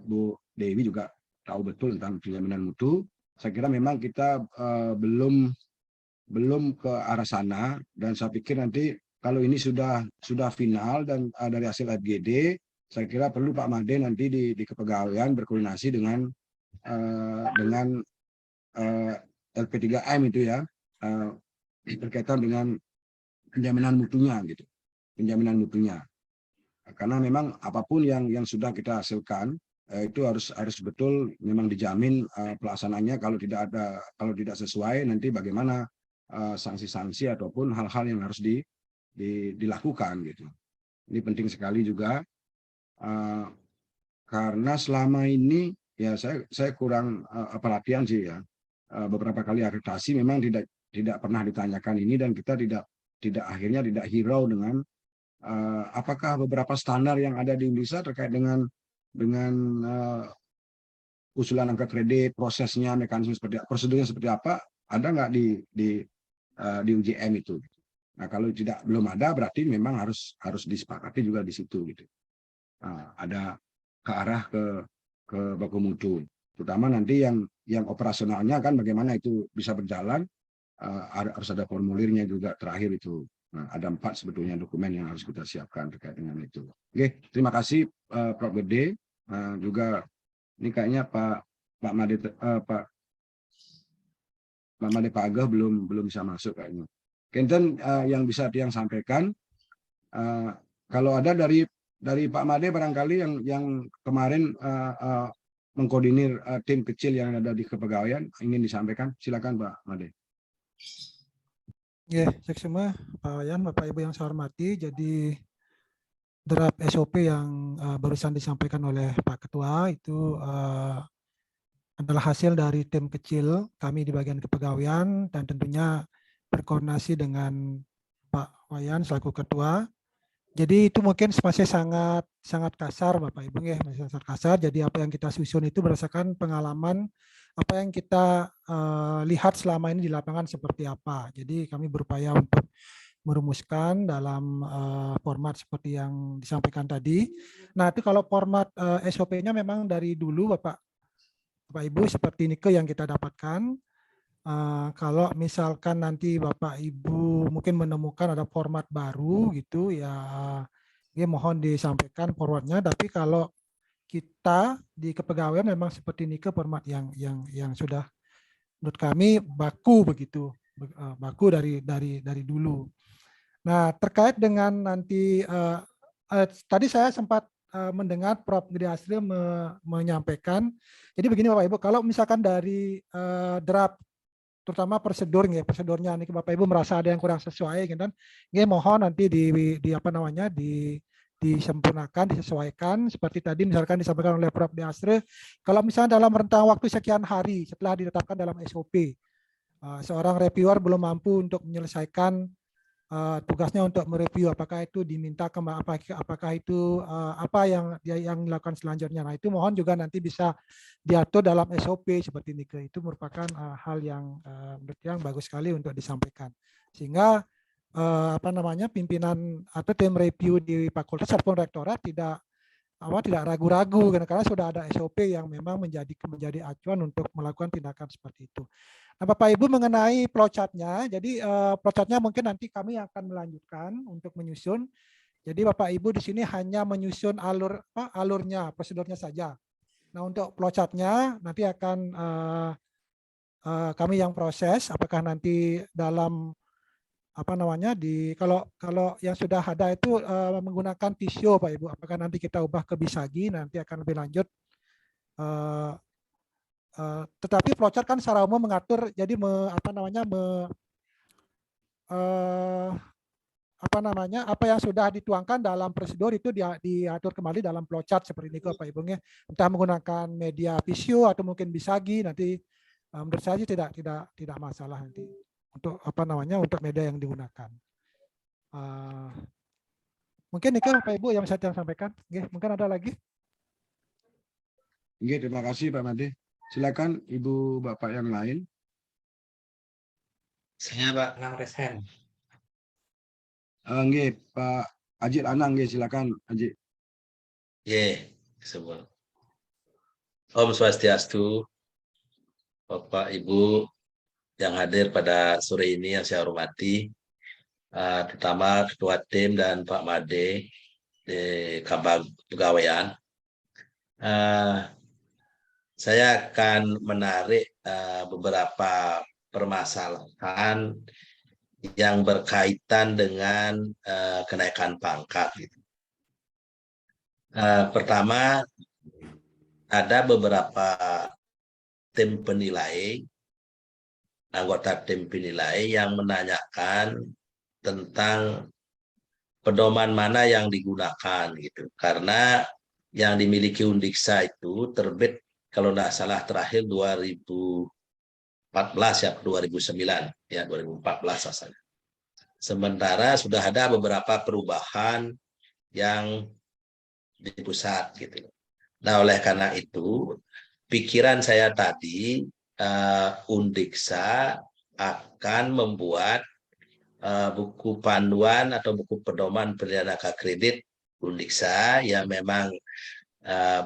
Speaker 3: Bu Dewi juga tahu betul tentang penjaminan mutu. Saya kira memang kita belum ke arah sana dan saya pikir nanti kalau ini sudah final dan dari hasil FGD, saya kira perlu Pak Made nanti di kepegawaian berkoordinasi dengan LP3M itu ya berkaitan dengan penjaminan mutunya gitu, penjaminan mutunya. Karena memang apapun yang sudah kita hasilkan itu harus betul memang dijamin pelaksanaannya. Kalau tidak sesuai nanti bagaimana sanksi-sanksi ataupun hal-hal yang harus dilakukan gitu. Ini penting sekali juga karena selama ini ya saya kurang perhatian sih ya. Beberapa kali akreditasi memang tidak pernah ditanyakan ini dan kita akhirnya tidak hirau dengan apakah beberapa standar yang ada di Indonesia terkait dengan usulan angka kredit, prosesnya, mekanisme seperti apa, prosedurnya seperti apa, ada nggak di UJM itu? Nah, kalau belum ada, berarti memang harus disepakati juga di situ gitu. Ada ke arah ke baku mutu, terutama nanti yang operasionalnya kan bagaimana itu bisa berjalan, harus ada formulirnya juga terakhir itu. Nah, ada 4 sebetulnya dokumen yang harus kita siapkan terkait dengan itu. Oke, terima kasih Prof. Gede. Juga ini kayaknya Pak Pak Made Pak Agah belum bisa masuk kayaknya. Kenten yang bisa Tiang sampaikan, kalau ada dari Pak Made barangkali yang kemarin mengkoordinir tim kecil yang ada di kepegawaian ingin disampaikan, silakan Pak Made.
Speaker 1: Ya, cek semua Pak Wayan, Bapak Ibu yang saya hormati. Jadi draft SOP yang barusan disampaikan oleh Pak Ketua itu adalah hasil dari tim kecil kami di bagian kepegawaian dan tentunya berkoordinasi dengan Pak Wayan selaku Ketua. Jadi itu mungkin masih sangat kasar Bapak Ibu ya, masih sangat kasar. Jadi apa yang kita susun itu berdasarkan pengalaman apa yang kita lihat selama ini di lapangan seperti apa. Jadi kami berupaya untuk merumuskan dalam format seperti yang disampaikan tadi. Nah itu kalau format SOP-nya memang dari dulu Bapak Ibu seperti ini yang kita dapatkan. Kalau misalkan nanti Bapak Ibu mungkin menemukan ada format baru gitu ya, mohon disampaikan formatnya. Tapi kalau kita di kepegawaian memang seperti ini format yang sudah menurut kami baku begitu, baku dari dulu. Nah terkait dengan nanti tadi saya sempat mendengar Prof. Gede Asri menyampaikan. Jadi begini Bapak Ibu, kalau misalkan dari draft terutama prosedurnya nih Bapak Ibu merasa ada yang kurang sesuai gitu kan, mohon nanti disempurnakan, disesuaikan seperti tadi misalkan disampaikan oleh Prof. Asri, kalau misalnya dalam rentang waktu sekian hari setelah ditetapkan dalam SOP seorang reviewer belum mampu untuk menyelesaikan tugasnya untuk mereview, apakah itu diminta apakah itu apa yang dilakukan selanjutnya. Nah itu mohon juga nanti bisa diatur dalam SOP seperti ini. Itu merupakan hal yang menurut yang bagus sekali untuk disampaikan, sehingga pimpinan atau tim review di fakultas ataupun rektorat tidak ragu-ragu karena sudah ada SOP yang memang menjadi acuan untuk melakukan tindakan seperti itu. Nah, Bapak Ibu mengenai flowchart-nya, jadi flowchart-nya mungkin nanti kami akan melanjutkan untuk menyusun. Jadi Bapak Ibu di sini hanya menyusun alurnya, prosedurnya saja. Nah untuk flowchart-nya nanti akan kami yang proses, apakah nanti dalam kalau yang sudah ada itu menggunakan Visio Pak Ibu, apakah nanti kita ubah ke Bisagi, nanti akan lebih lanjut. Tetapi flowchart kan secara umum mengatur, jadi apa yang sudah dituangkan dalam prosedur itu diatur kembali dalam flowchart seperti ini Pak Ibu, entah menggunakan media Visio atau mungkin Bisagi, nanti menurut saya tidak masalah nanti untuk untuk media yang digunakan. Mungkin itu Pak Ibu yang saya sampaikan. Mungkin ada lagi.
Speaker 3: Terima kasih Pak Made. Silakan Ibu Bapak yang lain.
Speaker 6: Saya Pak
Speaker 2: Anang Resen.
Speaker 3: Pak Ajit Anang, silakan Ajit.
Speaker 6: Semua. Om Swastiastu, Bapak Ibu yang hadir pada sore ini yang saya hormati, terutama Ketua Tim dan Pak Made di Kepegawaian. Saya akan menarik beberapa permasalahan yang berkaitan dengan kenaikan pangkat. Pertama, ada beberapa tim penilai, anggota tim penilai yang menanyakan tentang pedoman mana yang digunakan gitu. Karena yang dimiliki Undiksa itu terbit kalau tidak salah terakhir 2014 ya, 2009 ya, 2014 asalnya. Sementara sudah ada beberapa perubahan yang di pusat gitu. Nah, oleh karena itu pikiran saya tadi Undiksa akan membuat buku panduan atau buku pedoman penilaian angka kredit Undiksa yang memang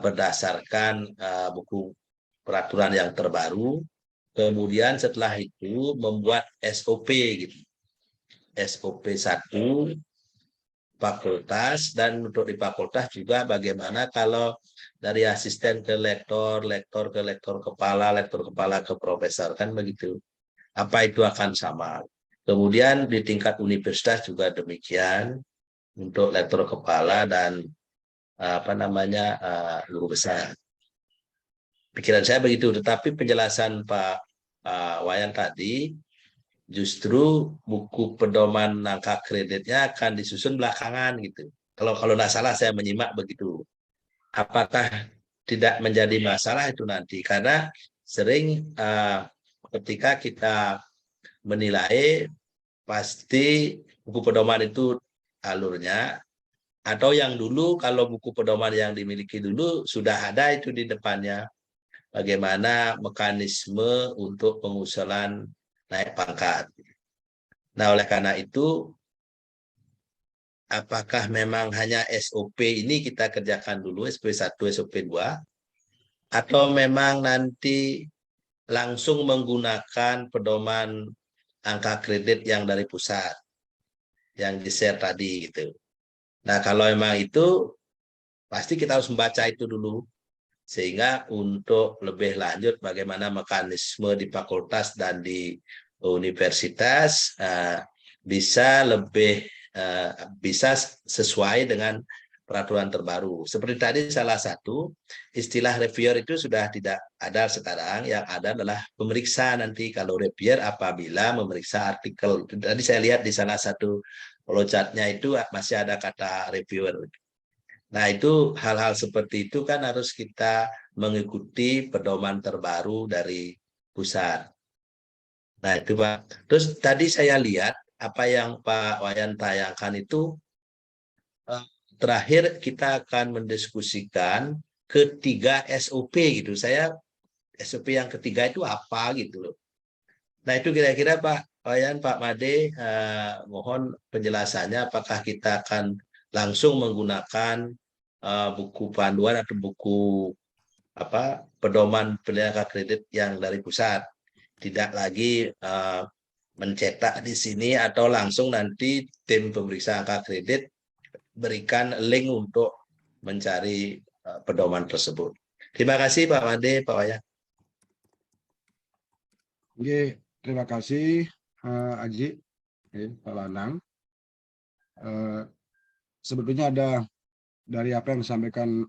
Speaker 6: berdasarkan buku peraturan yang terbaru. Kemudian setelah itu membuat SOP gitu. SOP 1 fakultas, dan untuk di fakultas juga bagaimana kalau dari asisten ke lektor, lektor ke lektor kepala ke profesor, kan begitu. Apa itu akan sama. Kemudian di tingkat universitas juga demikian untuk lektor kepala dan guru besar. Pikiran saya begitu, tetapi penjelasan Pak Wayan tadi justru buku pedoman angka kreditnya akan disusun belakangan gitu. Kalau tidak salah saya menyimak begitu. Apakah tidak menjadi masalah itu nanti? Karena sering ketika kita menilai pasti buku pedoman itu alurnya, atau yang dulu kalau buku pedoman yang dimiliki dulu sudah ada itu di depannya bagaimana mekanisme untuk pengusulan naik pangkat. Nah, oleh karena itu apakah memang hanya SOP ini kita kerjakan dulu, SP1, SOP2, atau memang nanti langsung menggunakan pedoman angka kredit yang dari pusat, yang di-share tadi gitu. Nah, kalau memang itu, pasti kita harus membaca itu dulu. Sehingga untuk lebih lanjut bagaimana mekanisme di fakultas dan di universitas bisa sesuai dengan peraturan terbaru. Seperti tadi salah satu istilah reviewer itu sudah tidak ada sekarang, yang ada adalah pemeriksa nanti. Kalau reviewer apabila memeriksa artikel. Tadi saya lihat di salah satu flowchartnya itu masih ada kata reviewer. Nah, itu hal-hal seperti itu kan harus kita mengikuti pedoman terbaru dari pusat. Nah, itu Pak. Terus tadi saya lihat apa yang Pak Wayan tayangkan itu, terakhir kita akan mendiskusikan ketiga SOP gitu. Saya SOP yang ketiga itu apa gitu loh. Nah, itu kira-kira Pak Wayan, Pak Made, mohon penjelasannya apakah kita akan langsung menggunakan buku panduan atau buku pedoman penilaian kredit yang dari pusat, tidak lagi mencetak di sini, atau langsung nanti tim pemeriksa angka kredit berikan link untuk mencari pedoman tersebut. Terima kasih Pak Made, Pak Wayan.
Speaker 3: Oke, terima kasih Aji, Pak Lanang. Sebetulnya ada dari apa yang disampaikan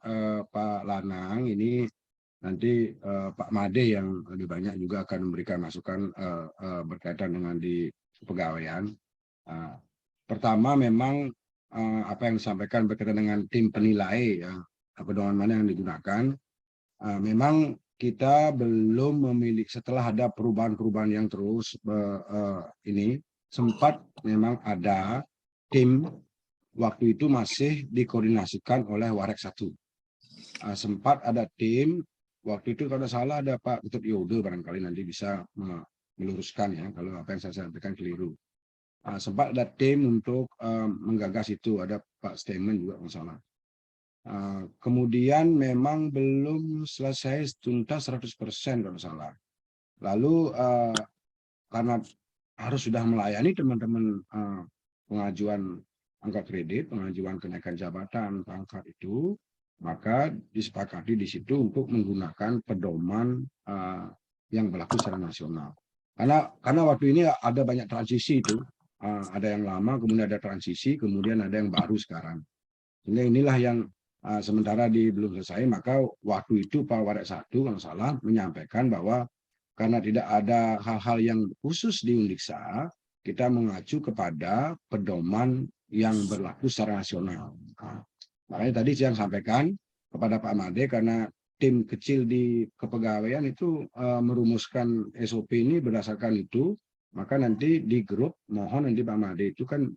Speaker 3: Pak Lanang ini, nanti Pak Made yang lebih banyak juga akan memberikan masukan berkaitan dengan di kepegawaian. Pertama, memang apa yang disampaikan berkaitan dengan tim penilai, ya, pedoman mana yang digunakan. Memang kita belum memiliki, setelah ada perubahan-perubahan yang terus ini, sempat memang ada tim waktu itu masih dikoordinasikan oleh Warek 1. Sempat ada tim waktu itu, kalau salah ada Pak Ketut Yodo, barangkali nanti bisa meluruskan ya kalau apa yang saya sampaikan keliru. Sempat ada tim untuk menggagas itu, ada Pak Stemen juga masalah. Kemudian memang belum selesai tuntas 100% kalau salah. Lalu karena harus sudah melayani teman-teman pengajuan angka kredit, pengajuan kenaikan jabatan, pangkat itu, maka disepakati di situ untuk menggunakan pedoman yang berlaku secara nasional. Karena waktu ini ada banyak transisi itu, ada yang lama, kemudian ada transisi, kemudian ada yang baru sekarang. Sehingga inilah yang sementara belum selesai, maka waktu itu Pak Warek 1 kalau salah menyampaikan bahwa karena tidak ada hal-hal yang khusus di Undiksa, kita mengacu kepada pedoman yang berlaku secara nasional. Makanya tadi saya sampaikan kepada Pak Made, karena tim kecil di kepegawaian itu merumuskan SOP ini berdasarkan itu, maka nanti di grup mohon nanti Pak Made itu kan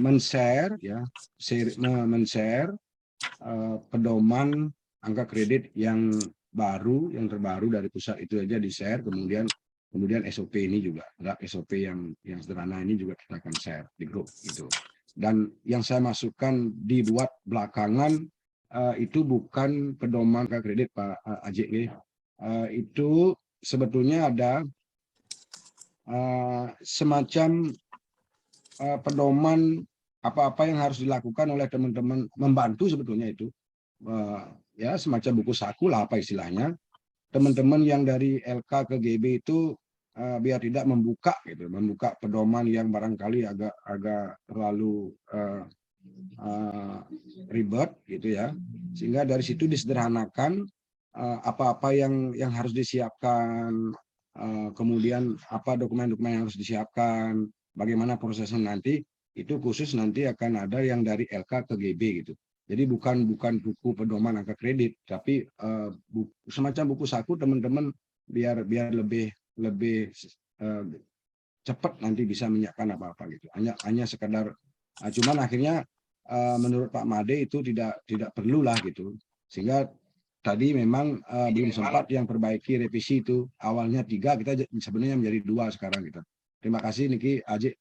Speaker 3: men-share ya, men-share pedoman angka kredit yang baru, yang terbaru dari pusat itu aja di-share, kemudian SOP ini juga, SOP yang sederhana ini juga kita akan share di grup gitu. Dan yang saya masukkan dibuat belakangan itu bukan pedoman angka kredit Pak AJG, itu sebetulnya ada semacam pedoman apa-apa yang harus dilakukan oleh teman-teman, membantu sebetulnya itu ya semacam buku saku lah apa istilahnya. Teman-teman yang dari LK ke GB itu biar tidak membuka gitu, membuka pedoman yang barangkali agak terlalu ribet gitu ya, sehingga dari situ disederhanakan apa-apa yang harus disiapkan, kemudian apa dokumen-dokumen yang harus disiapkan, bagaimana prosesnya nanti, itu khusus nanti akan ada yang dari LK ke GB gitu. Jadi bukan buku pedoman angka kredit, tapi semacam buku saku teman-teman biar lebih cepat nanti bisa menyiapkan apa-apa gitu. Hanya sekedar cuman akhirnya menurut Pak Made itu tidak perlu lah gitu. Sehingga tadi memang belum sempat yang perbaiki revisi itu. Awalnya 3, kita sebenarnya menjadi 2 sekarang gitu. Terima kasih Niki Aji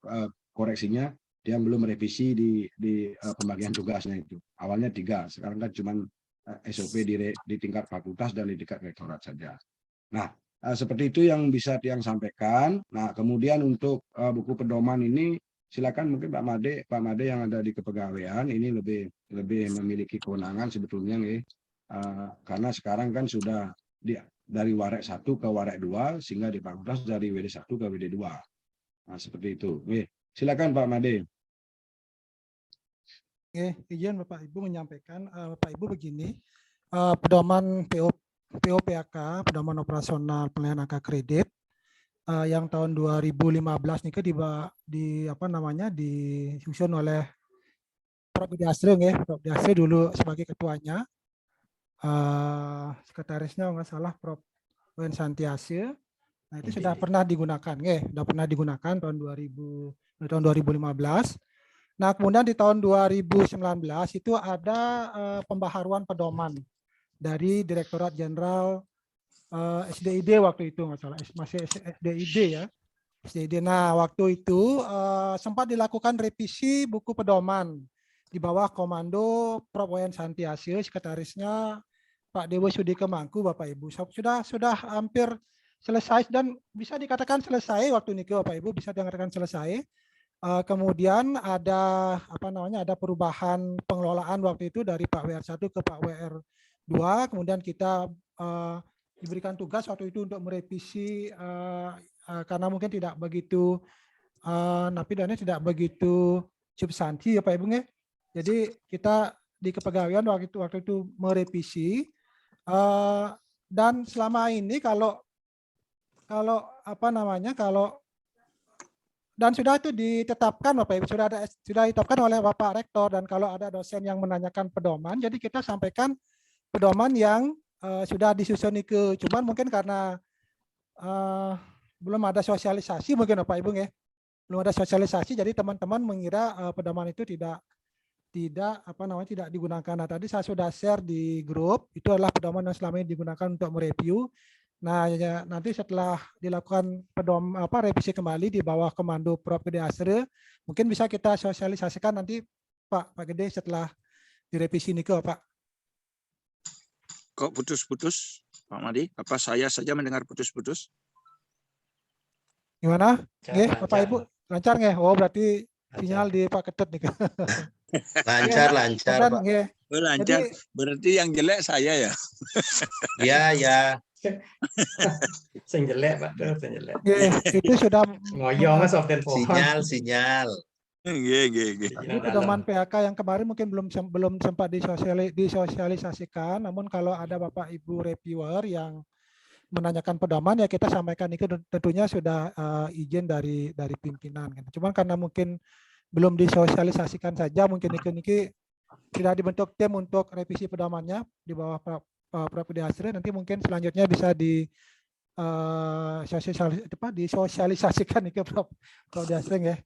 Speaker 3: koreksinya. Dia belum revisi di pembagian tugasnya itu. Awalnya 3, sekarang kan cuma SOP di tingkat fakultas dan di tingkat rektorat saja. Nah, seperti itu yang bisa Tiang sampaikan. Nah, kemudian untuk buku pedoman ini silakan mungkin Pak Made yang ada di kepegawaian ini lebih memiliki kewenangan sebetulnya nih. Karena sekarang kan sudah dari Warek 1 ke Warek 2 sehingga di fakultas dari WD 1 ke WD 2. Nah, seperti itu. Silakan Pak Made.
Speaker 1: Oke, izin Bapak Ibu menyampaikan, Bapak Ibu begini, pedoman POPAK, pedoman operasional penilaian angka kredit, yang tahun 2015 nih disusun oleh Prof. Budi Asri, Prof. Budi Asri dulu sebagai ketuanya, sekretarisnya nggak salah Prof. Wen Santiase. Nah, itu sudah pernah digunakan, sudah pernah digunakan tahun 2015. Nah, kemudian di tahun 2019 itu ada pembaharuan pedoman dari Direktorat Jenderal SDID waktu itu, nggak salah, masih SDID ya. SDID. Nah, waktu itu sempat dilakukan revisi buku pedoman di bawah komando Prof. Wayan Santiase, sekretarisnya Pak Dewo Sudike Mangku, Bapak Ibu. Sudah hampir selesai dan bisa dikatakan selesai waktu ini, Bapak Ibu, bisa dikatakan selesai. Kemudian ada ada perubahan pengelolaan waktu itu dari Pak WR1 ke Pak WR2. Kemudian kita diberikan tugas waktu itu untuk merevisi karena mungkin tidak begitu napidannya tidak begitu substansi ya Pak Ibu. Jadi kita di kepegawaian waktu itu merevisi dan selama ini dan sudah itu ditetapkan Bapak Ibu, sudah ditetapkan oleh Bapak Rektor, dan kalau ada dosen yang menanyakan pedoman, jadi kita sampaikan pedoman yang sudah disusun ke, cuman mungkin karena belum ada sosialisasi mungkin Bapak Ibu belum ada sosialisasi, jadi teman-teman mengira pedoman itu tidak digunakan. Nah, tadi saya sudah share di grup, itu adalah pedoman yang selama ini digunakan untuk mereview. Nah, ya, nanti setelah dilakukan revisi kembali di bawah komando Prof. Gede Asre, mungkin bisa kita sosialisasikan nanti Pak Gede setelah direvisi ini Pak.
Speaker 7: Kok putus-putus, Pak Madi? Apa saya saja mendengar putus-putus?
Speaker 1: Gimana? Bapak Ibu lancar nggih? Oh, berarti sinyal di Pak Ketut nih.
Speaker 6: Lancar, Pak.
Speaker 7: Oh, lancar. Berarti yang jelek saya ya?
Speaker 6: Ya.
Speaker 2: Sing jelek Pak, sing jelek.
Speaker 1: Itu sudah
Speaker 2: ngoyong soft telepon.
Speaker 6: Sinyal.
Speaker 1: Ini pedoman PHK yang kemarin mungkin belum sempat disosialisasikan, namun kalau ada Bapak Ibu reviewer yang menanyakan pedoman ya kita sampaikan, itu tentunya sudah izin dari pimpinan. Cuman karena mungkin belum disosialisasikan saja, mungkin ini tidak dibentuk tim untuk revisi pedomannya di bawah Prof. Budi Asri, nanti mungkin selanjutnya bisa disosialisasikan ke Prof. Budi Asri ya.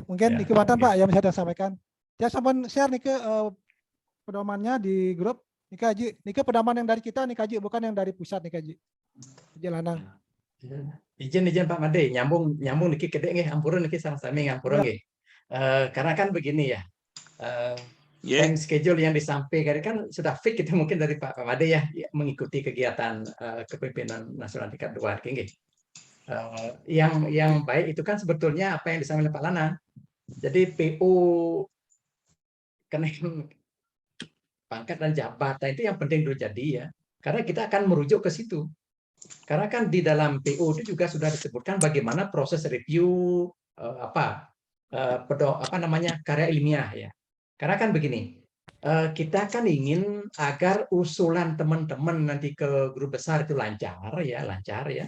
Speaker 1: Mungkin di kebatan Pak yang bisa disampaikan. Ya sampun share nih ke pedomannya di grup. Nika Haji, nika pedoman yang dari kita nih Haji, bukan yang dari pusat nih Haji. Jalanan.
Speaker 2: Izin Pak Made, nyambung niki kedek nggih, ampurun niki sama-sami ngampurun nggih. Karena kan begini ya. Time schedule yang disampaikan kan sudah fix itu mungkin dari Pak Made ya, mengikuti kegiatan kepemimpinan nasional tingkat 2 nggih. Yang baik itu kan sebetulnya apa yang disampaikan Pak Lana. Jadi PO kenaikan pangkat dan jabatan itu yang penting dulu jadi ya. Karena kita akan merujuk ke situ. Karena kan di dalam PO itu juga sudah disebutkan bagaimana proses review karya ilmiah ya. Karena kan begini, kita kan ingin agar usulan teman-teman nanti ke guru besar itu lancar ya.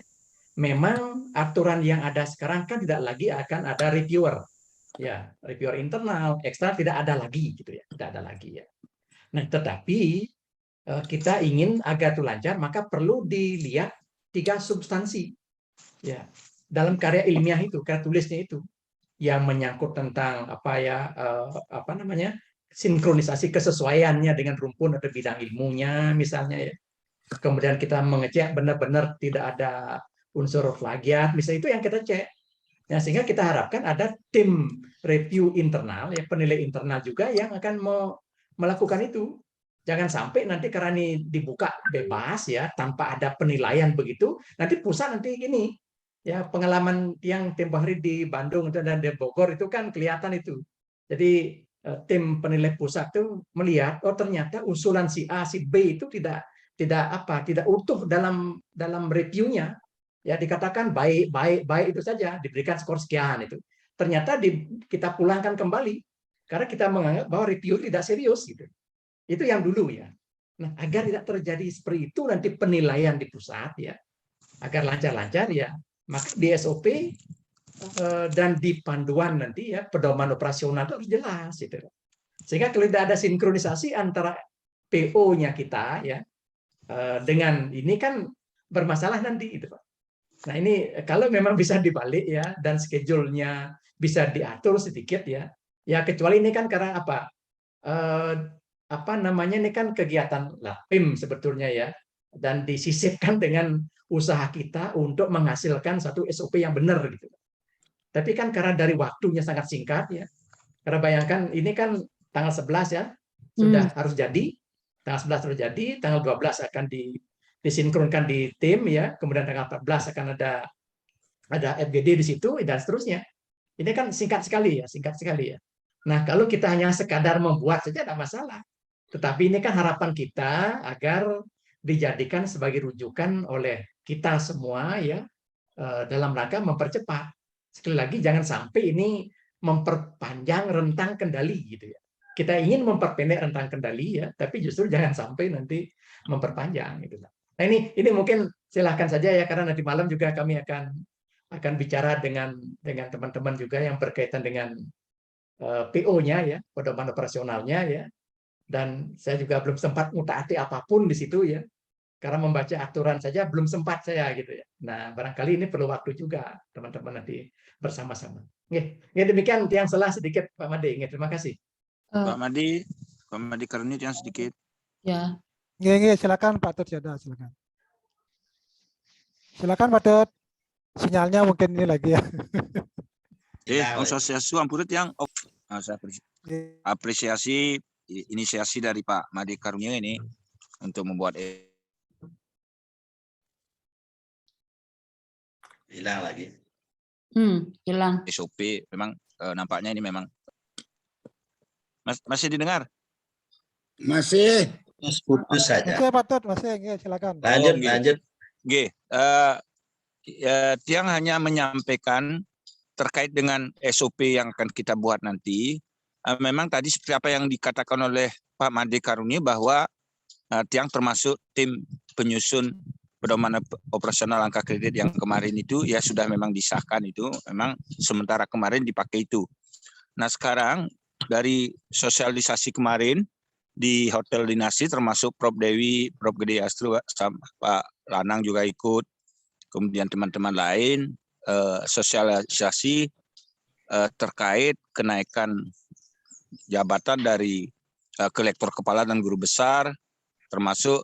Speaker 2: Memang aturan yang ada sekarang kan tidak lagi akan ada reviewer. Ya, reviewer internal, eksternal tidak ada lagi gitu ya, tidak ada lagi ya. Nah, tetapi kita ingin agar itu lancar, maka perlu dilihat 3 substansi ya dalam karya ilmiah itu, karya tulisnya itu yang menyangkut tentang sinkronisasi kesesuaiannya dengan rumpun atau bidang ilmunya misalnya ya. Kemudian kita mengecek benar-benar tidak ada unsur plagiat, misalnya itu yang kita cek. Nah, sehingga kita harapkan ada tim review internal, ya penilai internal juga yang akan melakukan itu. Jangan sampai nanti karena ini dibuka bebas ya tanpa ada penilaian begitu, nanti pusat nanti gini ya pengalaman yang tempoh hari di Bandung dan di Bogor itu kan kelihatan itu. Jadi tim penilai pusat itu melihat oh ternyata usulan si A si B itu tidak utuh dalam reviewnya. Ya dikatakan baik itu saja, diberikan skor sekian itu. Ternyata kita pulangkan kembali karena kita menganggap bahwa review tidak serius gitu. Itu yang dulu ya. Nah, agar tidak terjadi seperti itu nanti penilaian di pusat ya, agar lancar-lancar ya, maka di SOP dan di panduan nanti ya pedoman operasional itu harus jelas gitu. Sehingga kalau tidak ada sinkronisasi antara PO-nya kita ya dengan ini kan bermasalah nanti itu Pak. Nah ini kalau memang bisa dibalik ya dan schedule-nya bisa diatur sedikit ya, ya kecuali ini kan karena ini kan kegiatan LAPIM sebetulnya ya, dan disisipkan dengan usaha kita untuk menghasilkan satu SOP yang benar gitu. Tapi kan karena dari waktunya sangat singkat ya, karena bayangkan ini kan tanggal 11 ya sudah harus jadi, tanggal 11 harus jadi, tanggal 12 akan disinkronkan di tim ya, kemudian tanggal 14 akan ada FGD di situ dan seterusnya. Ini kan singkat sekali ya. Nah, kalau kita hanya sekadar membuat saja tidak masalah. Tetapi ini kan harapan kita agar dijadikan sebagai rujukan oleh kita semua ya dalam rangka mempercepat. Sekali lagi jangan sampai ini memperpanjang rentang kendali gitu ya. Kita ingin memperpendek rentang kendali ya, tapi justru jangan sampai nanti memperpanjang gitu. Nah ini mungkin silahkan saja ya karena nanti malam juga kami akan bicara dengan teman-teman juga yang berkaitan dengan PO-nya ya, pedoman operasionalnya ya. Dan saya juga belum sempat ngutaati apapun di situ ya. Karena membaca aturan saja belum sempat saya gitu ya. Nah, barangkali ini perlu waktu juga teman-teman nanti bersama-sama. Demikian yang salah sedikit Pak Made. Terima kasih.
Speaker 7: Pak Made Karunia yang sedikit.
Speaker 4: Ya.
Speaker 1: Silakan Pak Tut Syada, silakan. Silakan Pak Tut. Sinyalnya mungkin ini lagi ya.
Speaker 7: Om Swastiastu Ampurit yang saya apresiasi inisiasi dari Pak Made Karunia ini untuk membuat
Speaker 6: Hilang lagi.
Speaker 4: Hilang.
Speaker 7: SOP. Memang nampaknya ini memang masih didengar.
Speaker 5: Masih.
Speaker 6: Putus saja.
Speaker 1: Masih Pak Tut, masih silakan.
Speaker 6: Lanjut.
Speaker 7: Tiang hanya menyampaikan terkait dengan SOP yang akan kita buat nanti. Memang tadi seperti apa yang dikatakan oleh Pak Made Karunia bahwa Tiang termasuk tim penyusun pedoman operasional angka kredit yang kemarin itu ya sudah memang disahkan itu, memang sementara kemarin dipakai itu. Nah sekarang dari sosialisasi kemarin di Hotel Dinasti termasuk Prof Dewi, Prof Gede Astro, Pak Lanang juga ikut, kemudian teman-teman lain sosialisasi terkait kenaikan jabatan dari kolektor kepala dan guru besar, termasuk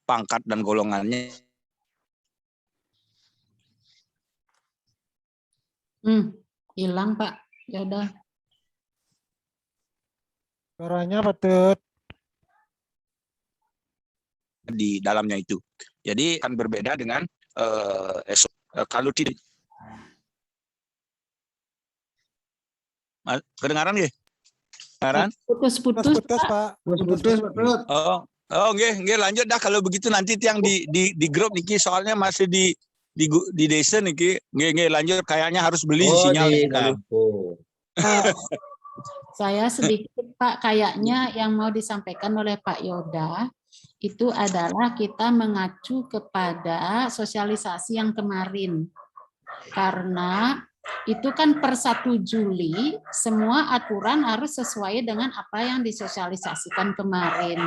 Speaker 7: pangkat dan golongannya.
Speaker 4: Hilang Pak. Ya udah.
Speaker 1: Suaranya Pak Tut.
Speaker 7: Di dalamnya itu. Jadi akan berbeda dengan kalau tidak. Kedengaran nggih? Aran?
Speaker 4: Putus-putus,
Speaker 1: Putus,
Speaker 4: Pak.
Speaker 1: Pak.
Speaker 5: Putus, Pak.
Speaker 7: Oh, nggih, lanjut dah kalau begitu nanti tiang di grup niki soalnya masih di desa niki. Nggih, lanjut kayaknya harus beli
Speaker 6: Oh,
Speaker 7: sinyal
Speaker 6: di
Speaker 7: niki kalau.
Speaker 6: kampung.
Speaker 4: Saya sedikit, Pak, kayaknya yang mau disampaikan oleh Pak Yoda itu adalah kita mengacu kepada sosialisasi yang kemarin. Karena itu kan per 1 Juli semua aturan harus sesuai dengan apa yang disosialisasikan kemarin.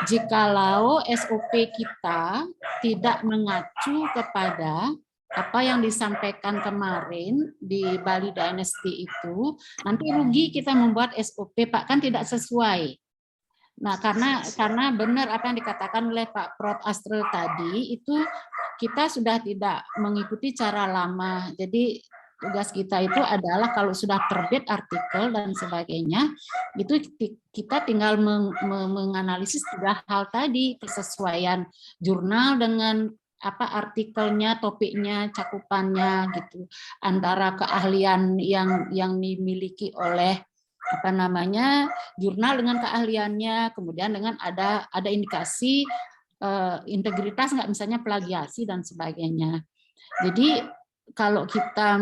Speaker 4: Jikalau SOP kita tidak mengacu kepada apa yang disampaikan kemarin di Bali Dynasty itu, nanti rugi kita membuat SOP, Pak, kan tidak sesuai. Nah, karena benar apa yang dikatakan oleh Pak Prof. Astre tadi, itu kita sudah tidak mengikuti cara lama. Jadi tugas kita itu adalah kalau sudah terbit artikel dan sebagainya, itu kita tinggal menganalisis 3 hal tadi, kesesuaian jurnal dengan apa artikelnya, topiknya, cakupannya gitu, antara keahlian yang dimiliki oleh apa namanya jurnal dengan keahliannya, kemudian dengan ada indikasi integritas nggak, misalnya plagiasi dan sebagainya. Jadi kalau kita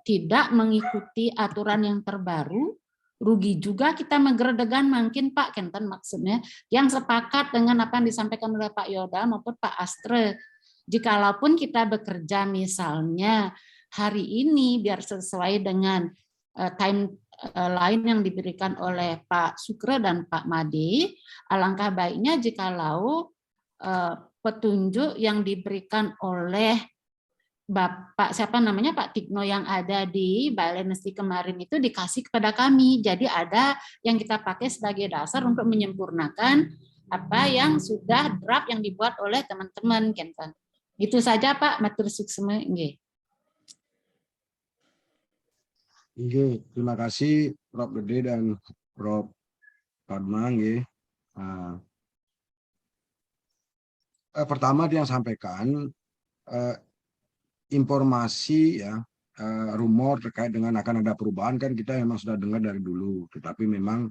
Speaker 4: tidak mengikuti aturan yang terbaru, rugi juga kita menggeredegan mungkin, Pak Kenten, maksudnya yang sepakat dengan apa yang disampaikan oleh Pak Yoda maupun Pak Astre. Jikalaupun kita bekerja misalnya hari ini biar sesuai dengan timeline yang diberikan oleh Pak Sukre dan Pak Made, alangkah baiknya jikalau petunjuk yang diberikan oleh Bapak siapa namanya Pak Tikno yang ada di Balenesti kemarin itu dikasih kepada kami. Jadi ada yang kita pakai sebagai dasar untuk menyempurnakan apa yang sudah draft yang dibuat oleh teman-teman Kenten. Itu saja Pak, matur sukseme nggih.
Speaker 3: Nggih, terima kasih Prof. Gede dan Prof. Padma nggih. Pertama dia sampaikan informasi ya, rumor terkait dengan akan ada perubahan kan kita memang sudah dengar dari dulu, tetapi memang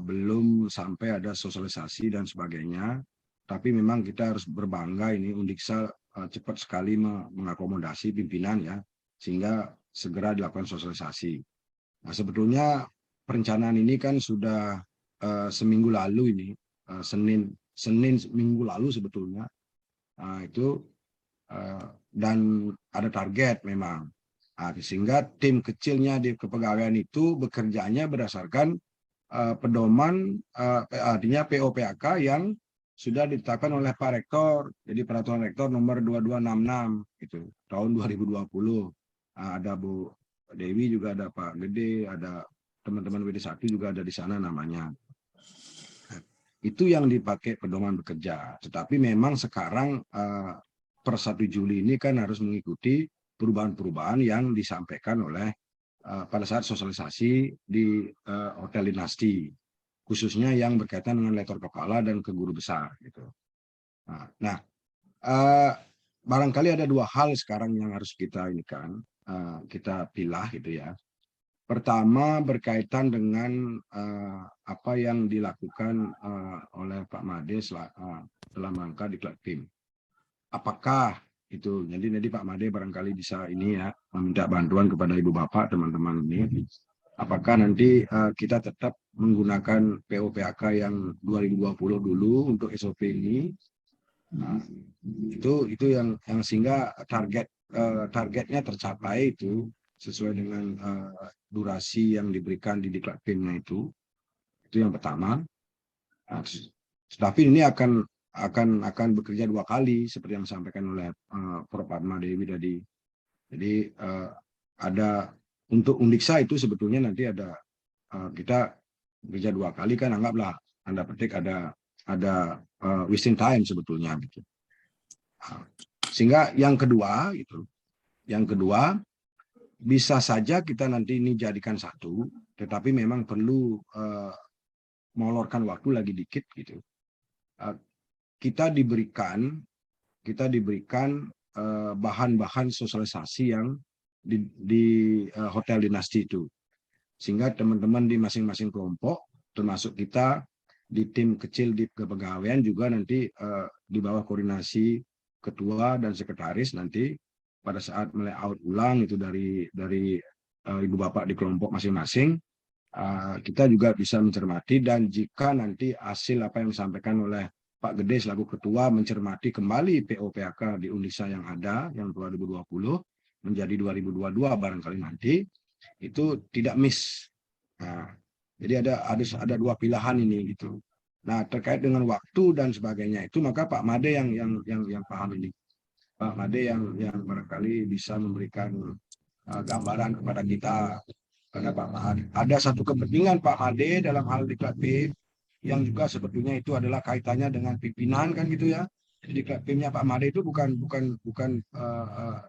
Speaker 3: belum sampai ada sosialisasi dan sebagainya. Tapi memang kita harus berbangga ini Undiksa cepat sekali mengakomodasi pimpinan ya, sehingga segera dilakukan sosialisasi. Nah, sebetulnya perencanaan ini kan sudah seminggu lalu ini, Senin minggu lalu sebetulnya. Nah, itu dan ada target memang. Nah, sehingga tim kecilnya di kepegawaian itu bekerjanya berdasarkan pedoman artinya POPAK yang sudah ditetapkan oleh Pak Rektor. Jadi Peraturan Rektor nomor 2266 itu tahun 2020. Ada Bu Dewi juga, ada Pak Gede, ada teman-teman WD1 juga ada di sana namanya. Itu yang dipakai pedoman bekerja. Tetapi memang sekarang per 1 Juli ini kan harus mengikuti perubahan-perubahan yang disampaikan oleh pada saat sosialisasi di Hotel Dinasti, khususnya yang berkaitan dengan lektor kepala dan ke guru besar gitu. Nah, barangkali ada 2 hal sekarang yang harus kita kita pilah gitu ya. Pertama berkaitan dengan apa yang dilakukan oleh Pak Made dalam rangka diklat tim. Apakah itu? Jadi Pak Made barangkali bisa ini ya meminta bantuan kepada Ibu Bapak teman-teman ini. Apakah nanti kita tetap menggunakan POPAK yang 2020 dulu untuk SOP ini? Nah, itu yang sehingga targetnya tercapai itu sesuai dengan durasi yang diberikan di diklat timnya itu yang pertama. Nah, tetapi ini akan bekerja 2 kali seperti yang disampaikan oleh Prof. Padma Dewi tadi. Jadi ada untuk Undiksa itu sebetulnya nanti ada kita bekerja 2 kali kan, anggaplah Anda petik ada wasting time sebetulnya gitu. Sehingga yang kedua bisa saja kita nanti ini jadikan satu, tetapi memang perlu molorkan waktu lagi dikit gitu. Kita diberikan bahan-bahan sosialisasi yang di Hotel Dinasti itu. sehingga teman-teman di masing-masing kelompok, termasuk kita di tim kecil di kepegawaian juga nanti di bawah koordinasi ketua dan sekretaris nanti pada saat layout ulang itu dari ibu bapak di kelompok masing-masing, kita juga bisa mencermati, dan jika nanti hasil apa yang disampaikan oleh Pak Gede selaku ketua mencermati kembali PO-PAK di Unisa yang ada yang 2020 menjadi 2022 barangkali nanti itu tidak miss. Nah, jadi ada dua pilihan ini gitu. Nah, terkait dengan waktu dan sebagainya itu maka Pak Made yang paham ini. Pak Made yang barangkali bisa memberikan gambaran kepada kita. Karena Pak Made ada satu kepentingan Pak Made dalam hal Diklat PIM yang juga sebetulnya itu adalah kaitannya dengan pimpinan kan gitu ya. Jadi Diklat PIM-nya Pak Made itu bukan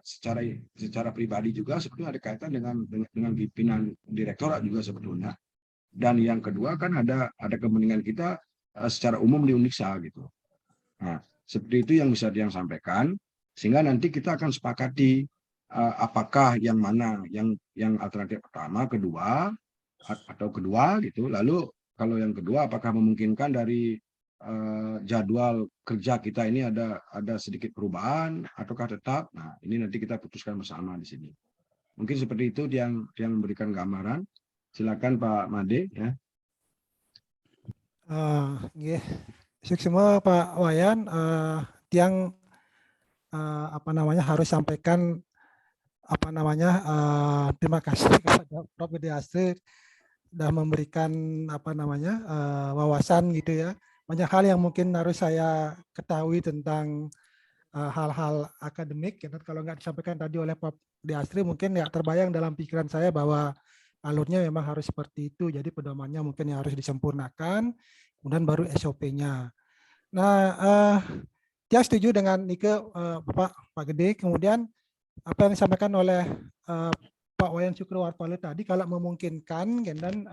Speaker 3: secara pribadi juga sebetulnya ada kaitan dengan pimpinan direktorat juga sebetulnya. Dan yang kedua kan ada kepentingan kita secara umum di Uniksa gitu. Nah, seperti itu yang bisa dia sampaikan, sehingga nanti kita akan sepakati apakah yang mana yang alternatif pertama, kedua atau kedua gitu. Lalu kalau yang kedua apakah memungkinkan dari jadwal kerja kita ini ada sedikit perubahan ataukah tetap. Nah, ini nanti kita putuskan bersama di sini. Mungkin seperti itu yang memberikan gambaran. Silakan Pak Made ya.
Speaker 1: Semua Pak Wayan, yang harus sampaikan terima kasih kepada Prof. Gede Astri sudah memberikan wawasan gitu ya. Banyak hal yang mungkin harus saya ketahui tentang hal-hal akademik. Ya. Kalau nggak disampaikan tadi oleh Prof. Gede Astri mungkin ya terbayang dalam pikiran saya bahwa alurnya memang harus seperti itu. Jadi pedomannya mungkin yang harus disempurnakan, kemudian baru SOP-nya. Nah, dia setuju dengan Nike Pak Gede. Kemudian apa yang disampaikan oleh Pak Wayan Sukrowarpalo tadi, kalau memungkinkan, dan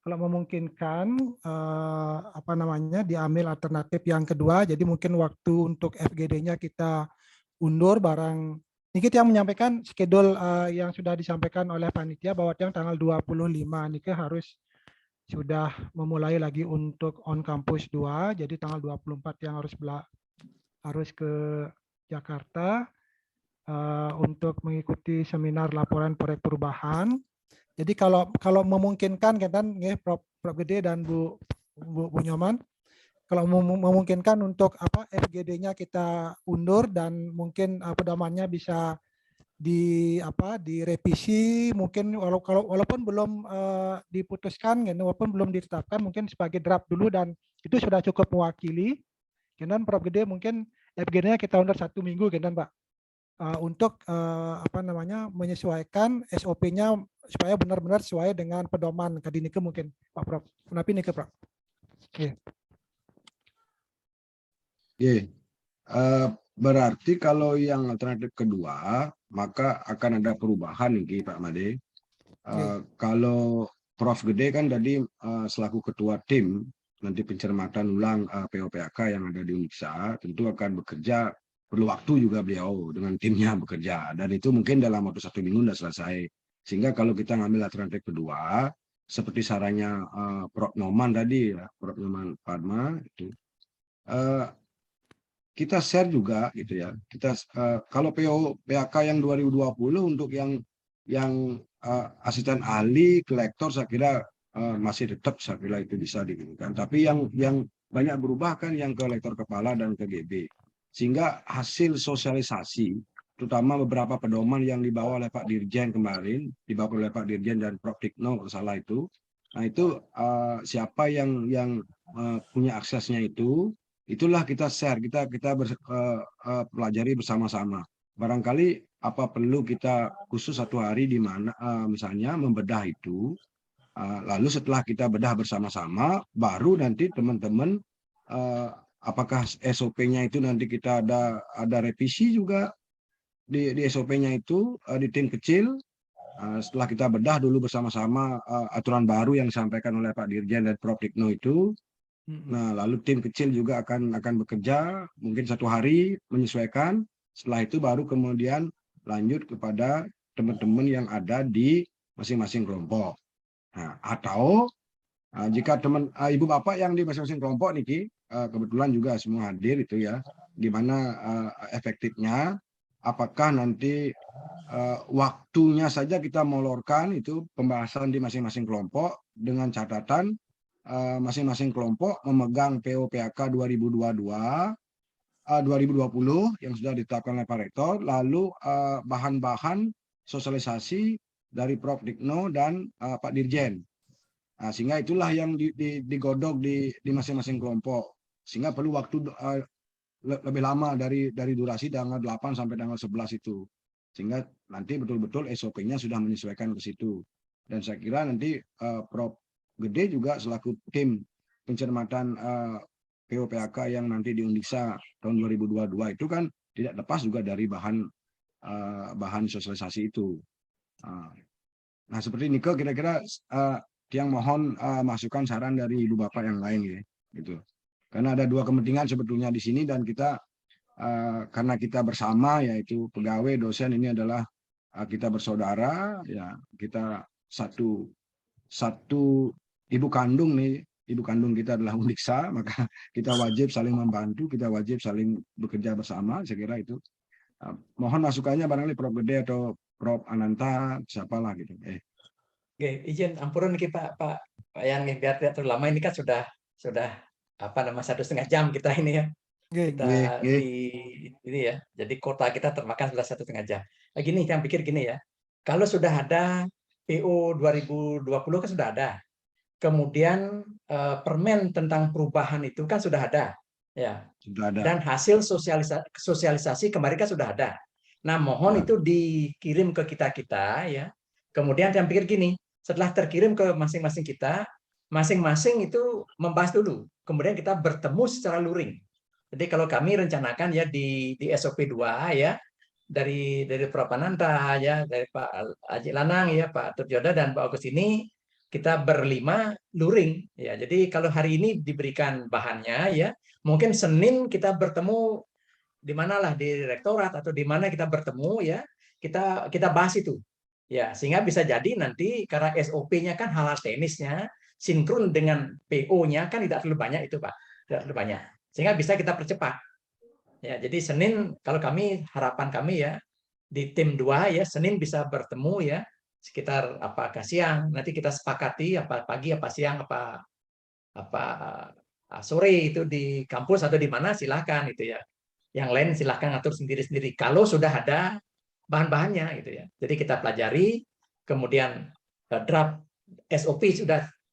Speaker 1: kalau memungkinkan diambil alternatif yang kedua. Jadi mungkin waktu untuk FGD-nya kita undur barang. Niki yang menyampaikan schedule yang sudah disampaikan oleh panitia bahwa yang tanggal 25 Niki harus sudah memulai lagi untuk on campus 2. Jadi tanggal 24 yang harus ke Jakarta untuk mengikuti seminar laporan proyek perubahan. Jadi kalau memungkinkan kan Prof. Gede dan Bu Nyoman, kalau memungkinkan untuk FGD-nya kita undur dan mungkin pedomannya bisa direvisi, mungkin walaupun belum diputuskan, walaupun belum ditetapkan, mungkin sebagai draft dulu, dan itu sudah cukup mewakili. Dan Prof. Gede mungkin FGD-nya kita undur 1 minggu, Pak, untuk menyesuaikan SOP-nya supaya benar-benar sesuai dengan pedoman Kadinike mungkin Pak Prof. Kenapa ini Prof?
Speaker 3: Berarti kalau yang alternatif kedua maka akan ada perubahan nih Pak Made. Kalau Prof. Gede kan tadi selaku ketua tim nanti pencermatan ulang PO-PAK yang ada di Uniksa tentu akan bekerja, perlu waktu juga beliau dengan timnya bekerja, dan itu mungkin dalam waktu 1 minggu sudah selesai. Sehingga kalau kita ngambil alternatif kedua seperti sarannya Prof. Noman tadi ya, Prof. Noman Padma itu kita share juga gitu ya. Kita kalau PO-PAK yang 2020 untuk yang asisten ahli kolektor saya kira masih tetap saya kira itu bisa digunakan. Tapi yang banyak berubah kan yang ke lektor kepala dan ke GB. Sehingga hasil sosialisasi terutama beberapa pedoman yang dibawa oleh Pak Dirjen kemarin, dibawa oleh Pak Dirjen dan Prof. Tikno kalau salah itu. Nah itu siapa yang punya aksesnya itu, itulah kita share, kita pelajari bersama-sama. Barangkali apa perlu kita khusus 1 hari di mana misalnya membedah itu, lalu setelah kita bedah bersama-sama, baru nanti teman-teman apakah SOP-nya itu nanti kita ada revisi juga di SOP-nya itu di tim kecil. Setelah kita bedah dulu bersama-sama aturan baru yang disampaikan oleh Pak Dirjen dan Prof. Tikno itu. Nah, lalu tim kecil juga akan bekerja mungkin 1 hari menyesuaikan. Setelah itu baru kemudian lanjut kepada teman-teman yang ada di masing-masing kelompok. Nah, atau jika teman ibu bapak yang di masing-masing kelompok niki kebetulan juga semua hadir itu ya, gimana efektifnya, apakah nanti waktunya saja kita molorkan itu pembahasan di masing-masing kelompok dengan catatan masing-masing kelompok memegang PO-PAK 2022 2020 yang sudah ditetapkan oleh Pak Rektor, lalu bahan-bahan sosialisasi dari Prof. Dikno dan Pak Dirjen. Nah, sehingga itulah yang digodok di masing-masing kelompok. Sehingga perlu waktu lebih lama dari durasi tanggal 8 sampai tanggal 11 itu. Sehingga nanti betul-betul SOP-nya sudah menyesuaikan ke situ. Dan saya kira nanti Prof. Gede juga selaku tim pencermatan PO-PAK yang nanti di Undiksa tahun 2022 itu kan tidak lepas juga dari bahan sosialisasi itu. Nah, seperti Nike kira-kira yang mohon masukan saran dari ibu bapak yang lain ya, gitu. Karena ada dua kepentingan sebetulnya di sini dan kita karena kita bersama yaitu pegawai dosen ini adalah kita bersaudara ya, kita satu ibu kandung nih. Ibu kandung kita adalah Undiksa, maka kita wajib saling membantu, kita wajib saling bekerja bersama. Saya kira itu. Mohon masukannya barangkali Prof. Gede atau Prof. Ananta, siapalah gitu.
Speaker 2: Oke, izin ampun nih Pak yang biar tidak terlalu lama ini kan sudah apa nama 1,5 jam kita ini ya. Kita di ini ya. Jadi kota kita termakan sudah 1,5 jam. Nah, gini yang pikir gini ya. Kalau sudah ada PO 2020 kan sudah ada. Kemudian permen tentang perubahan itu kan sudah ada, ya.
Speaker 3: Sudah ada.
Speaker 2: Dan hasil sosialisasi kemarin kan sudah ada. Nah, mohon itu dikirim ke kita ya. Kemudian yang pikir gini, setelah terkirim ke masing-masing kita, masing-masing itu membahas dulu. Kemudian kita bertemu secara luring. Jadi kalau kami rencanakan ya di SOP 2 ya, dari Prof. Ananta ya, dari Pak Haji Lanang ya, Pak Turjoda dan Pak Agus ini kita berlima luring ya. Jadi kalau hari ini diberikan bahannya ya, mungkin Senin kita bertemu di manalah di rektorat atau di mana kita bertemu ya, kita bahas itu. Ya, sehingga bisa jadi nanti karena SOP-nya kan hal teknisnya sinkron dengan PO-nya kan tidak terlalu banyak itu, Pak. Tidak terlalu banyak. Sehingga bisa kita percepat. Ya, jadi Senin kalau harapan kami ya di tim 2 ya, Senin bisa bertemu ya sekitar apakah siang, nanti kita sepakati apa pagi apa siang apa sore itu di kampus atau di mana silahkan itu ya. Yang lain silahkan atur sendiri-sendiri kalau sudah ada bahan-bahannya gitu ya. Jadi kita pelajari, kemudian draft SOP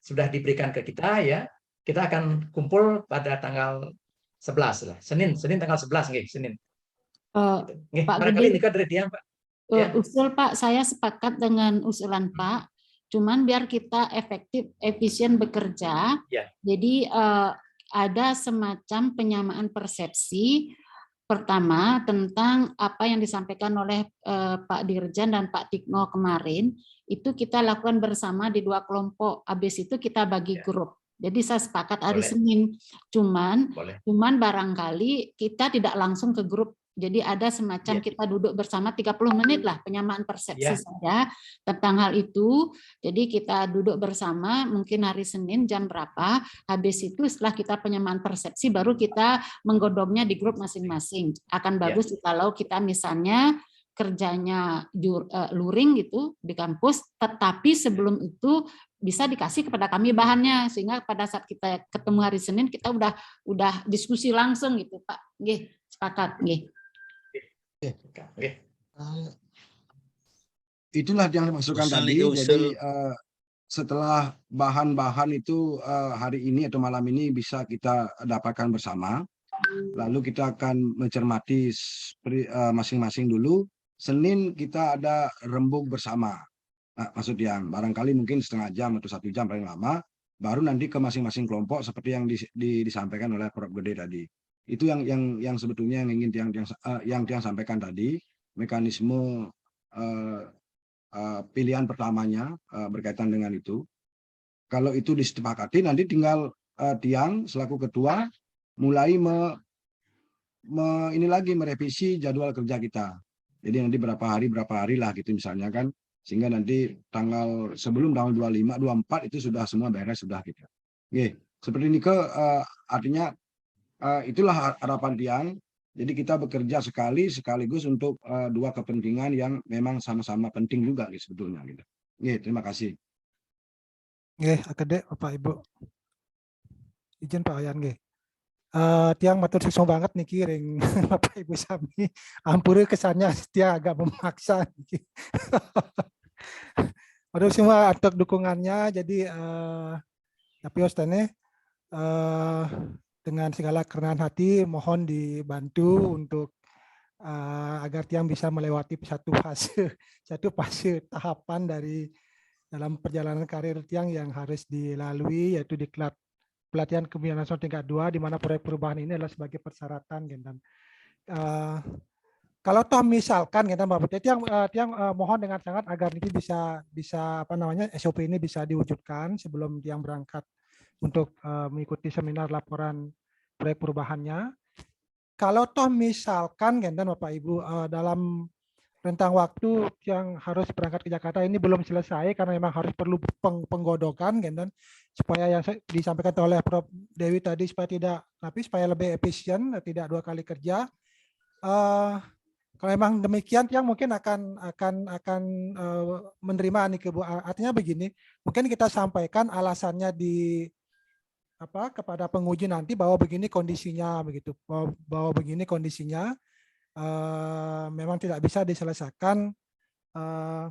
Speaker 2: sudah diberikan ke kita ya. Kita akan kumpul pada tanggal 11 lah. Senin tanggal 11 nggih, Senin.
Speaker 4: Pak
Speaker 2: Barangkali
Speaker 4: Gede,
Speaker 2: ini kan dari dia, Pak. Ya.
Speaker 4: Usul Pak, saya sepakat dengan usulan Pak. Cuman biar kita efisien bekerja.
Speaker 2: Ya.
Speaker 4: Jadi ada semacam penyamaan persepsi. Pertama tentang apa yang disampaikan oleh Pak Dirjen dan Pak Tikno kemarin, itu kita lakukan bersama di 2 kelompok. Habis itu kita bagi grup. Jadi saya sepakat hari Senin. Cuman barangkali kita tidak langsung ke grup. Jadi ada semacam kita duduk bersama 30 menit lah penyamaan persepsi saja tentang hal itu. Jadi kita duduk bersama mungkin hari Senin jam berapa. Habis itu setelah kita penyamaan persepsi baru kita menggodongnya di grup masing-masing. Akan bagus kalau kita misalnya kerjanya luring gitu di kampus, tetapi sebelum itu bisa dikasih kepada kami bahannya sehingga pada saat kita ketemu hari Senin kita udah diskusi langsung gitu Pak. Nggih, sepakat nggih.
Speaker 3: Itulah yang dimaksudkan tadi. Jadi setelah bahan-bahan itu hari ini atau malam ini bisa kita dapatkan bersama, lalu kita akan mencermati masing-masing dulu. Senin kita ada rembuk bersama. Nah, maksud yang barangkali mungkin setengah jam atau 1 jam paling lama, baru nanti ke masing-masing kelompok seperti yang disampaikan oleh Prof. Gede tadi. Itu yang sebetulnya yang ingin yang sampaikan tadi, mekanisme pilihan pertamanya berkaitan dengan itu. Kalau itu disepakati, nanti tinggal Tiang selaku ketua mulai ini lagi merevisi jadwal kerja kita. Jadi nanti berapa hari lah gitu misalnya kan. sehingga nanti sebelum tanggal 25, 24 itu sudah semua beres sudah gitu. Oke, seperti ini artinya itulah harapan Tiang. Jadi kita bekerja sekaligus untuk dua kepentingan yang memang sama-sama penting juga gitu, sebetulnya gitu. Oke, terima kasih.
Speaker 1: Nggih, akedek Bapak Ibu. Izin Pak Wayan nggih. Tiang matur suksung banget niki ring Bapak Ibu sami. Ampuri kesannya Tiang agak memaksa niki. Waduh semua atur dukungannya, jadi tapi Ostane dengan segala kerendahan hati mohon dibantu untuk agar Tiang bisa melewati satu fase tahapan dari dalam perjalanan karir Tiang yang harus dilalui, yaitu diklat pelatihan kepemimpinan nasional tingkat 2, di mana proyek perubahan ini adalah sebagai persyaratan. Dan kalau toh misalkan kita Bapak Tiang mohon dengan sangat agar ini bisa apa namanya SOP ini bisa diwujudkan sebelum Tiang berangkat untuk mengikuti seminar laporan proyek perubahannya. Kalau toh misalkan dan Bapak Ibu dalam rentang waktu yang harus berangkat ke Jakarta ini belum selesai karena memang harus perlu penggodokan dan supaya yang disampaikan oleh Prof Dewi tadi supaya lebih efisien, tidak 2 kali kerja. Kalau memang demikian yang mungkin akan menerima nih artinya begini, mungkin kita sampaikan alasannya kepada penguji nanti bahwa begini kondisinya begitu, bahwa begini kondisinya. Memang tidak bisa diselesaikan dan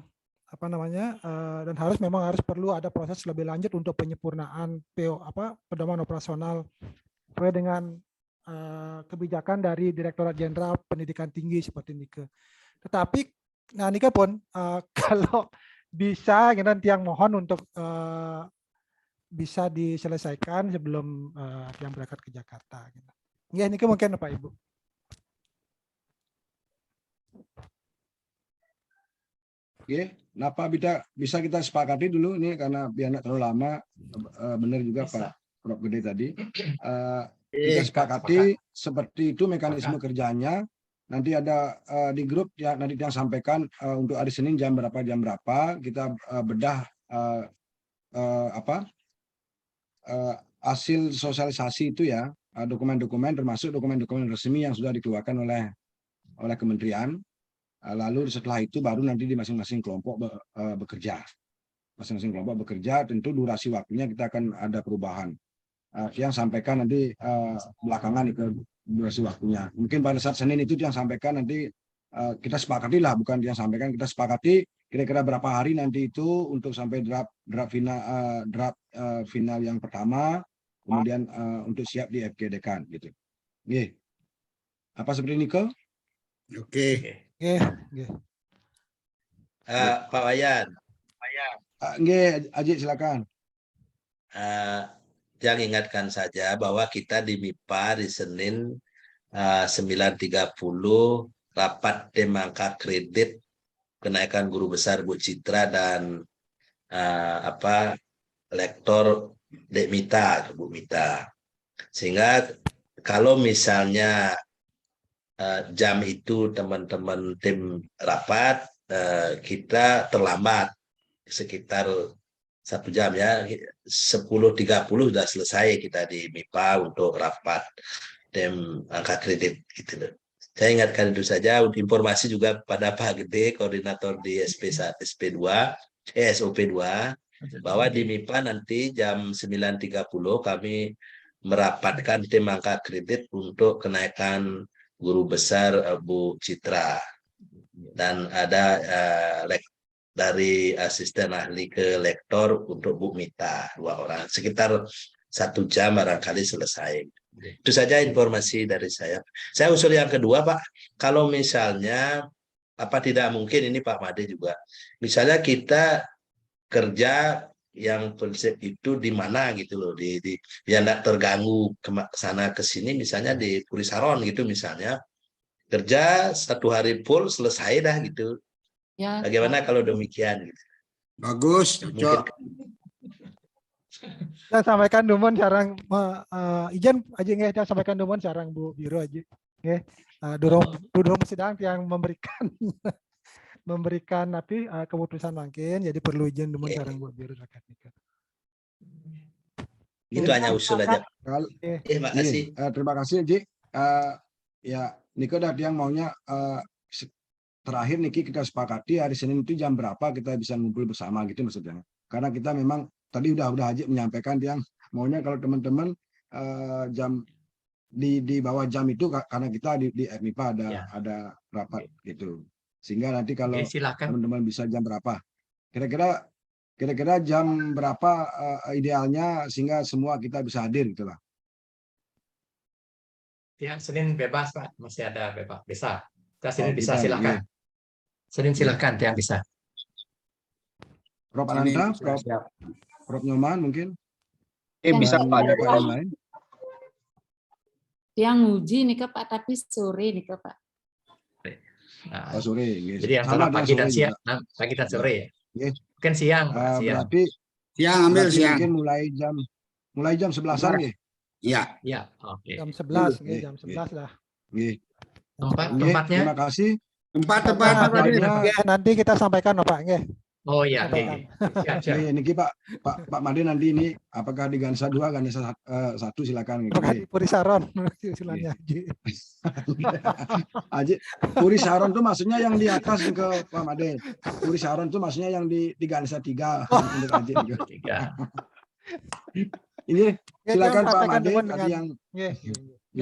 Speaker 1: memang harus perlu ada proses lebih lanjut untuk penyempurnaan pedoman operasional sesuai dengan kebijakan dari Direktorat Jenderal Pendidikan Tinggi seperti ini. Tetapi Nika pun kalau bisa Tiang mohon untuk bisa diselesaikan sebelum Tiang berangkat ke Jakarta. Ya, Nika mungkin Pak Ibu.
Speaker 3: Oke, kenapa bisa kita sepakati dulu ini karena biar nggak terlalu lama, benar juga Pak Prof Gede tadi. Kita sepakati seperti itu mekanisme kerjanya. Nanti ada di grup ya nanti yang sampaikan untuk hari Senin jam berapa kita bedah hasil sosialisasi itu ya, dokumen-dokumen termasuk dokumen-dokumen resmi yang sudah dikeluarkan oleh kementerian. Lalu setelah itu baru nanti di masing-masing kelompok bekerja. Masing-masing kelompok bekerja, tentu durasi waktunya kita akan ada perubahan. Yang sampaikan nanti belakangan ke durasi waktunya. Mungkin pada saat Senin itu yang sampaikan nanti kita sepakati lah, bukan yang sampaikan, kita sepakati kira-kira berapa hari nanti itu untuk sampai draft final yang pertama, kemudian untuk siap di FG Dekan gitu. Oke. Apa seperti ini ke?
Speaker 5: Oke.
Speaker 6: Pak Wayan.
Speaker 3: Aji silakan.
Speaker 6: Yang ingatkan saja bahwa kita di MIPA di Senin 9.30 rapat tim angka kredit kenaikan guru besar Bu Citra dan lektor Dek Mita, Bu Mita. Sehingga kalau misalnya jam itu teman-teman tim rapat kita terlambat sekitar 1 jam ya, 10.30 sudah selesai kita di MIPA untuk rapat tim angka kredit gitu loh. Saya ingatkan itu saja, informasi juga pada Pak Gede, koordinator di SOP 2, bahwa di MIPA nanti jam 9.30 kami merapatkan tim angka kredit untuk kenaikan guru besar Bu Citra. Dan ada dari asisten ahli ke lektor untuk Bu Mita, 2 orang. Sekitar 1 jam barangkali selesai. Itu saja informasi dari saya. Saya usul yang kedua, Pak. Kalau misalnya, tidak mungkin ini Pak Made juga. Misalnya kita kerja yang prinsip itu di mana gitu loh, biar tidak terganggu ke sana ke sini, misalnya di Puri Saron gitu misalnya, kerja 1 hari full selesai dah gitu. Ya, bagaimana kalau demikian? Gitu.
Speaker 5: Bagus, cocok.
Speaker 1: Saya sampaikan Dumon sarang izin aja nggih, saya sampaikan Dumon sarang Bu Biro aja. Nggih. Durung sedang yang memberikan memberikan keputusan mungkin, jadi perlu izin dulu sareng buat biru terkait nikah.
Speaker 6: Itu hanya usul aja.
Speaker 3: Kalau
Speaker 6: Makasih.
Speaker 3: terima kasih Ji. Ya Niko dah yang maunya terakhir Niki kita sepakati hari Senin itu jam berapa kita bisa ngumpul bersama gitu maksudnya. Karena kita memang tadi udah Haji menyampaikan yang maunya kalau teman-teman jam di bawah jam itu karena kita di MIPA ada rapat gitu. Sehingga nanti kalau
Speaker 2: Silakan.
Speaker 3: teman-teman bisa jam berapa. Kira-kira jam berapa idealnya sehingga semua kita bisa hadir gitu lah.
Speaker 2: Ya, Senin bebas Pak, masih ada bebas. Bisa. Senin
Speaker 3: Oh,
Speaker 2: bisa,
Speaker 3: kita,
Speaker 2: silakan. Senin silakan, yang bisa.
Speaker 3: Prof
Speaker 5: Ini
Speaker 3: Ananta,
Speaker 5: siap.
Speaker 3: Prof Nyoman mungkin.
Speaker 4: Bisa,
Speaker 3: Dan
Speaker 4: Pak.
Speaker 3: Bapak yang lain.
Speaker 4: Yang uji nih ke Pak, tapi sore nih ke Pak.
Speaker 2: Nah,
Speaker 3: Oh, sore. Yes.
Speaker 2: jadi
Speaker 3: Sama
Speaker 2: antara
Speaker 3: dengan
Speaker 2: pagi dan
Speaker 3: sore
Speaker 2: siang,
Speaker 3: juga.
Speaker 2: pagi dan sore ya.
Speaker 3: Yes.
Speaker 2: Mungkin siang, Pak, siang.
Speaker 3: Berarti
Speaker 5: Siang ambil
Speaker 3: berarti
Speaker 5: siang.
Speaker 3: mungkin mulai jam 11-an nggih.
Speaker 5: Iya.
Speaker 2: Ya, oke.
Speaker 1: Jam 11,
Speaker 3: Oke,
Speaker 1: jam 11 lah.
Speaker 3: Nggih.
Speaker 2: Tempatnya?
Speaker 3: Terima kasih.
Speaker 5: Tempat
Speaker 1: Nah,
Speaker 5: Pak Ade.
Speaker 1: nanti kita sampaikan Pak, nggih.
Speaker 2: Oh iya, oke.
Speaker 1: Sampaikan.
Speaker 2: Siap, siap.
Speaker 3: Niki Pak Made nanti ini apakah di Ganesa 2, Ganesa 1 silakan.
Speaker 1: Apakah di Puri Saron istilahnya Haji.
Speaker 3: Aji, Puri Saron tuh maksudnya yang di atas ke Pak Made. Puri Saron tuh maksudnya yang di Ganesa 3 untuk Aji.
Speaker 2: Tiga.
Speaker 3: Ini
Speaker 1: Ya,
Speaker 3: silakan
Speaker 1: yang
Speaker 3: Pak
Speaker 1: sampaikan
Speaker 3: Made
Speaker 1: dengan-
Speaker 3: tadi yang
Speaker 1: Nggih. Ya,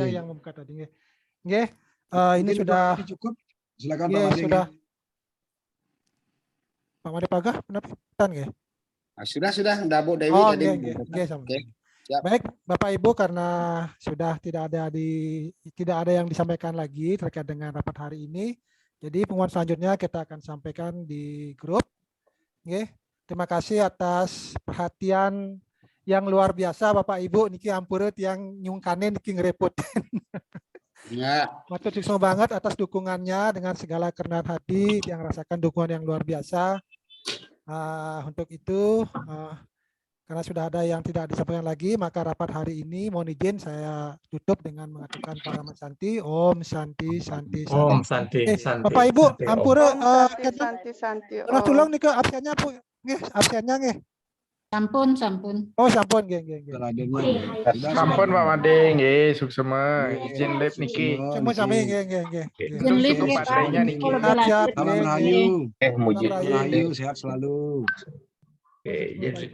Speaker 3: Nggih.
Speaker 1: yang membuka tadi nggih. Nggih. Ini
Speaker 3: mungkin
Speaker 1: sudah
Speaker 3: Pak Made cukup. Silakan Pak
Speaker 1: nggih,
Speaker 3: Made.
Speaker 1: sudah. Pak Made Pagah, pendapat nggih?
Speaker 5: Nah, sudah Dabo Dewi
Speaker 1: Oh,
Speaker 5: tadi.
Speaker 1: nggih, sama.
Speaker 5: Oke, siap.
Speaker 1: Baik, Bapak Ibu, karena sudah tidak ada yang disampaikan lagi terkait dengan rapat hari ini. Jadi pengumuman selanjutnya kita akan sampaikan di grup. Nggih. Terima kasih atas perhatian yang luar biasa Bapak Ibu niki ampureut yang nyungkanin niki ngerepotin.
Speaker 5: Ya.
Speaker 1: Matur suksma banget atas dukungannya dengan segala kerendahan hati yang rasakan dukungan yang luar biasa. Untuk itu, karena sudah ada yang tidak disampaikan lagi, maka rapat hari ini mohon izin saya tutup dengan mengatakan Paramat Santi, Om Santi, Santi,
Speaker 2: Om
Speaker 1: Santi.
Speaker 2: Santi, Santi.
Speaker 1: Bapak Ibu,
Speaker 2: Santi, Om.
Speaker 1: ampura,
Speaker 8: Santi.
Speaker 1: pernah tolong nih ke absennya Bu, nggih, absennya nggih.
Speaker 4: Sampun.
Speaker 1: Oh, sampun, nggih.
Speaker 3: Hadirnya.
Speaker 9: Sampun Pak Made, nggih, suksema. Izin live niki.
Speaker 1: Semua sami, nggih.
Speaker 4: Izin live
Speaker 9: Cukup
Speaker 4: ya, Pak.
Speaker 9: baterainya niki.
Speaker 4: Kalau
Speaker 1: Siap,
Speaker 4: berlanjut.
Speaker 3: Salam
Speaker 1: nggih,
Speaker 3: Rahayu.
Speaker 9: Muji.
Speaker 1: Salam
Speaker 3: Rahayu sehat selalu.
Speaker 2: Oke, jadi